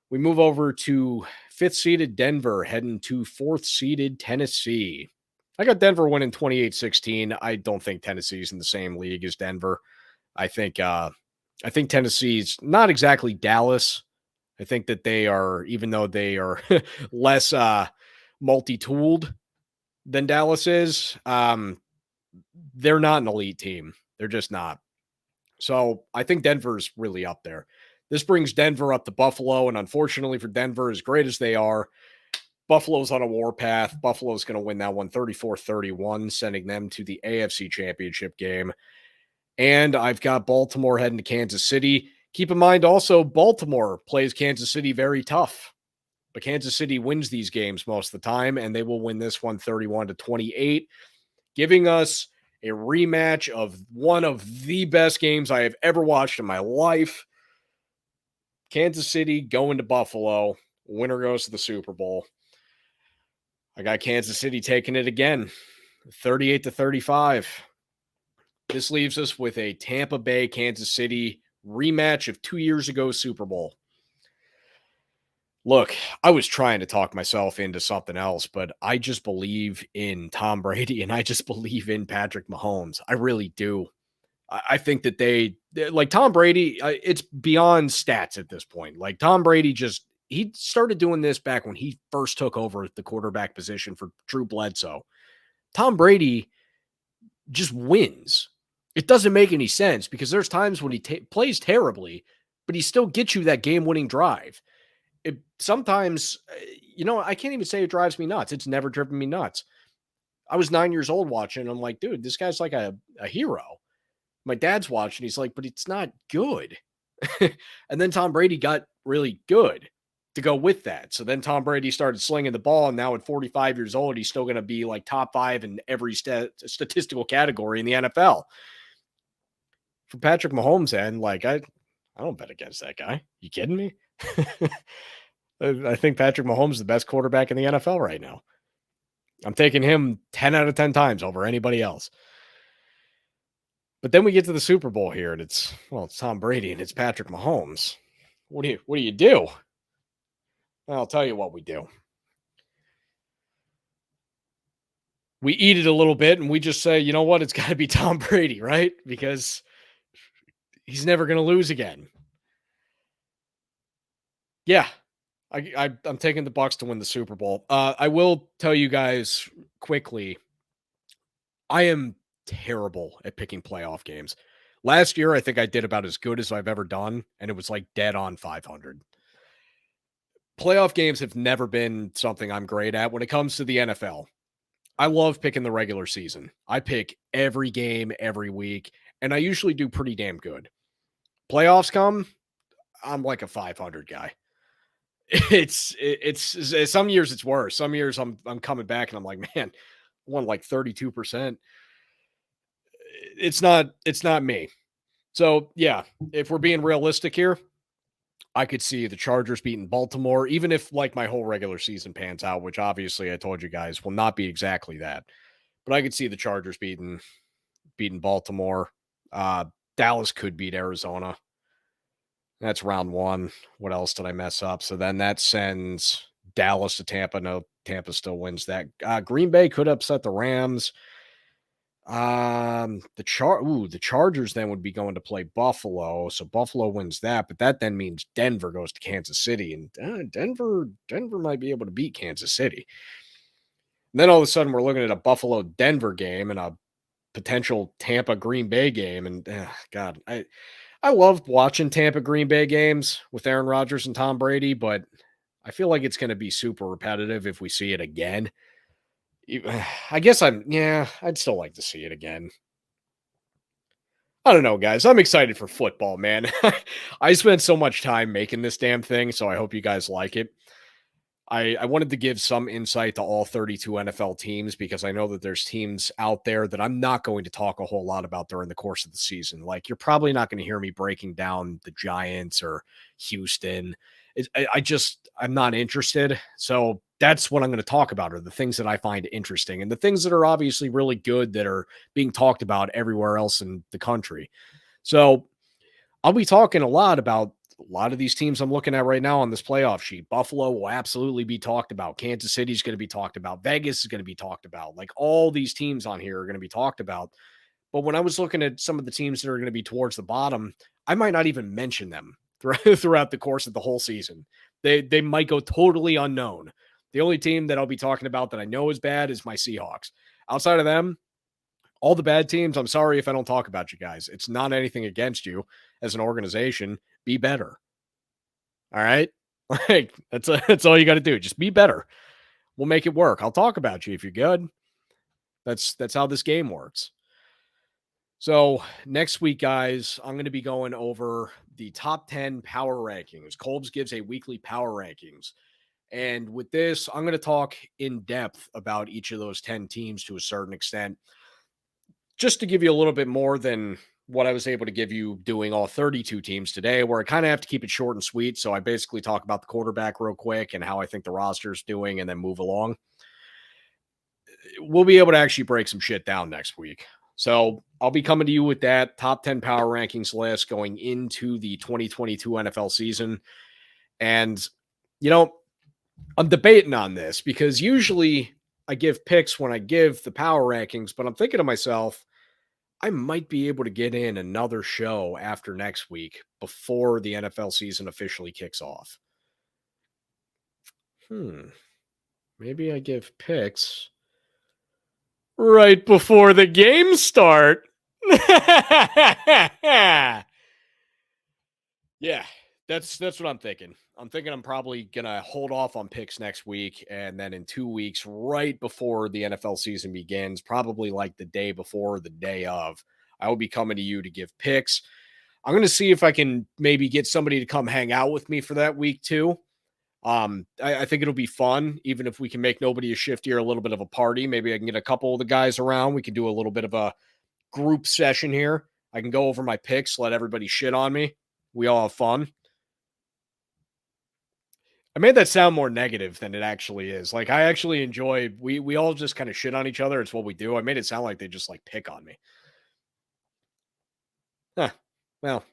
We move over to 5th-seeded Denver, heading to 4th-seeded Tennessee. I got Denver winning 28-16. I don't think Tennessee's in the same league as Denver. I think Tennessee's not exactly Dallas. I think that they are, even though they are less multi-tooled than Dallas is, they're not an elite team. They're just not. So I think Denver's really up there. This brings Denver up to Buffalo, and unfortunately for Denver, as great as they are, Buffalo's on a warpath. Buffalo's going to win that one 34-31, sending them to the AFC Championship game. And I've got Baltimore heading to Kansas City. Keep in mind also, Baltimore plays Kansas City very tough. But Kansas City wins these games most of the time, and they will win this one 31-28, giving us a rematch of one of the best games I have ever watched in my life. Kansas City going to Buffalo. Winner goes to the Super Bowl. I got Kansas City taking it again, 38-35. This leaves us with a Tampa Bay, Kansas City rematch of 2 years ago Super Bowl. Look, I was trying to talk myself into something else, but I just believe in Tom Brady and I just believe in Patrick Mahomes. I really do. I think that like Tom Brady, it's beyond stats at this point. Like Tom Brady he started doing this back when he first took over the quarterback position for Drew Bledsoe. Tom Brady just wins. It doesn't make any sense because there's times when he plays terribly, but he still gets you that game-winning drive. Sometimes, I can't even say it drives me nuts. It's never driven me nuts. I was 9 years old watching. I'm like, dude, this guy's like a hero. My dad's watching. He's like, but it's not good. And then Tom Brady got really good to go with that. So then Tom Brady started slinging the ball. And now at 45 years old, he's still going to be like top 5 in every statistical category in the NFL. For Patrick Mahomes, and like, I don't bet against that guy. You kidding me? I think Patrick Mahomes is the best quarterback in the NFL right now. I'm taking him 10 out of 10 times over anybody else. But then we get to the Super Bowl here, and it's Tom Brady and it's Patrick Mahomes. What do you do? Well, I'll tell you what we do. We eat it a little bit, and we just say, you know what? It's got to be Tom Brady, right? Because he's never going to lose again. Yeah, I'm taking the Bucs to win the Super Bowl. I will tell you guys quickly, I am terrible at picking playoff games. Last year, I think I did about as good as I've ever done, and it was like dead on 500. Playoff games have never been something I'm great at when it comes to the NFL. I love picking the regular season. I pick every game every week, and I usually do pretty damn good. Playoffs come, I'm like a 500 guy. It's some years it's worse. Some years I'm coming back and I'm like, man, I won like 32%. It's not me. So yeah, if we're being realistic here, I could see the Chargers beating Baltimore, even if like my whole regular season pans out, which obviously I told you guys will not be exactly that. But I could see the Chargers beating Baltimore. Dallas could beat Arizona. That's round 1. What else did I mess up? So then that sends Dallas to Tampa. No, Tampa still wins that. Green Bay could upset the Rams. The Chargers then would be going to play Buffalo. So Buffalo wins that, but that then means Denver goes to Kansas City, and Denver might be able to beat Kansas City. And then all of a sudden we're looking at a Buffalo-Denver game and a potential Tampa-Green Bay game. And God, I love watching Tampa Green Bay games with Aaron Rodgers and Tom Brady, but I feel like it's going to be super repetitive if we see it again. I guess I'd still like to see it again. I don't know, guys. I'm excited for football, man. I spent so much time making this damn thing, so I hope you guys like it. I wanted to give some insight to all 32 NFL teams because I know that there's teams out there that I'm not going to talk a whole lot about during the course of the season. Like, you're probably not going to hear me breaking down the Giants or Houston. I'm not interested. So that's what I'm going to talk about, are the things that I find interesting and the things that are obviously really good that are being talked about everywhere else in the country. So I'll be talking a lot about a lot of these teams I'm looking at right now on this playoff sheet. Buffalo will absolutely be talked about. Kansas City is going to be talked about. Vegas is going to be talked about. Like, all these teams on here are going to be talked about. But when I was looking at some of the teams that are going to be towards the bottom, I might not even mention them throughout the course of the whole season. They might go totally unknown. The only team that I'll be talking about that I know is bad is my Seahawks. Outside of them, all the bad teams, I'm sorry if I don't talk about you guys. It's not anything against you as an organization. Be better. All right? Like, that's all you got to do. Just be better. We'll make it work. I'll talk about you if you're good. That's how this game works. So next week, guys, I'm going to be going over the top 10 power rankings. Kolbs gives a weekly power rankings. And with this, I'm going to talk in depth about each of those 10 teams to a certain extent, just to give you a little bit more than what I was able to give you doing all 32 teams today, where I kind of have to keep it short and sweet. So I basically talk about the quarterback real quick and how I think the roster's doing and then move along. We'll be able to actually break some shit down next week. So I'll be coming to you with that top 10 power rankings list going into the 2022 NFL season. And, I'm debating on this because usually I give picks when I give the power rankings, but I'm thinking to myself, I might be able to get in another show after next week before the NFL season officially kicks off. Maybe I give picks right before the games start. Yeah, that's what I'm thinking. I'm thinking I'm probably gonna hold off on picks next week, and then in 2 weeks, right before the NFL season begins, probably like the day before, or the day of, I will be coming to you to give picks. I'm gonna see if I can maybe get somebody to come hang out with me for that week too. I think it'll be fun, even if we can make Nobody a Shiftier a little bit of a party. Maybe I can get a couple of the guys around. We can do a little bit of a group session here. I can go over my picks, let everybody shit on me. We all have fun. I made that sound more negative than it actually is. Like, I actually enjoy, we all just kind of shit on each other. It's what we do. I made it sound like they just like pick on me. Huh. Well,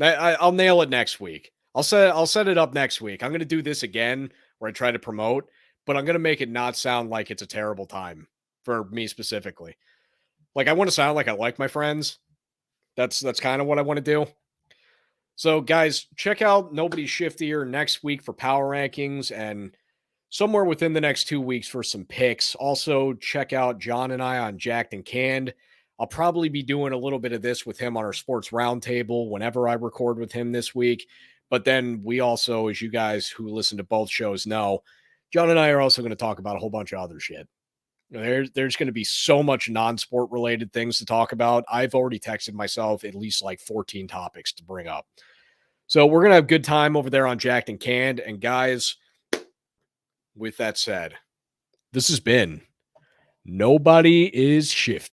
I'll nail it next week. I'll set it up next week. I'm going to do this again where I try to promote, but I'm going to make it not sound like it's a terrible time for me specifically. Like, I want to sound like I like my friends. That's kind of what I want to do. So, guys, check out Nobody's Shiftier next week for power rankings and somewhere within the next 2 weeks for some picks. Also, check out John and I on Jacked and Canned. I'll probably be doing a little bit of this with him on our sports roundtable whenever I record with him this week. But then we also, as you guys who listen to both shows know, John and I are also going to talk about a whole bunch of other shit. There's going to be so much non-sport related things to talk about. I've already texted myself at least like 14 topics to bring up. So we're going to have a good time over there on Jacked and Canned. And guys, with that said, this has been Nobody is Shifty.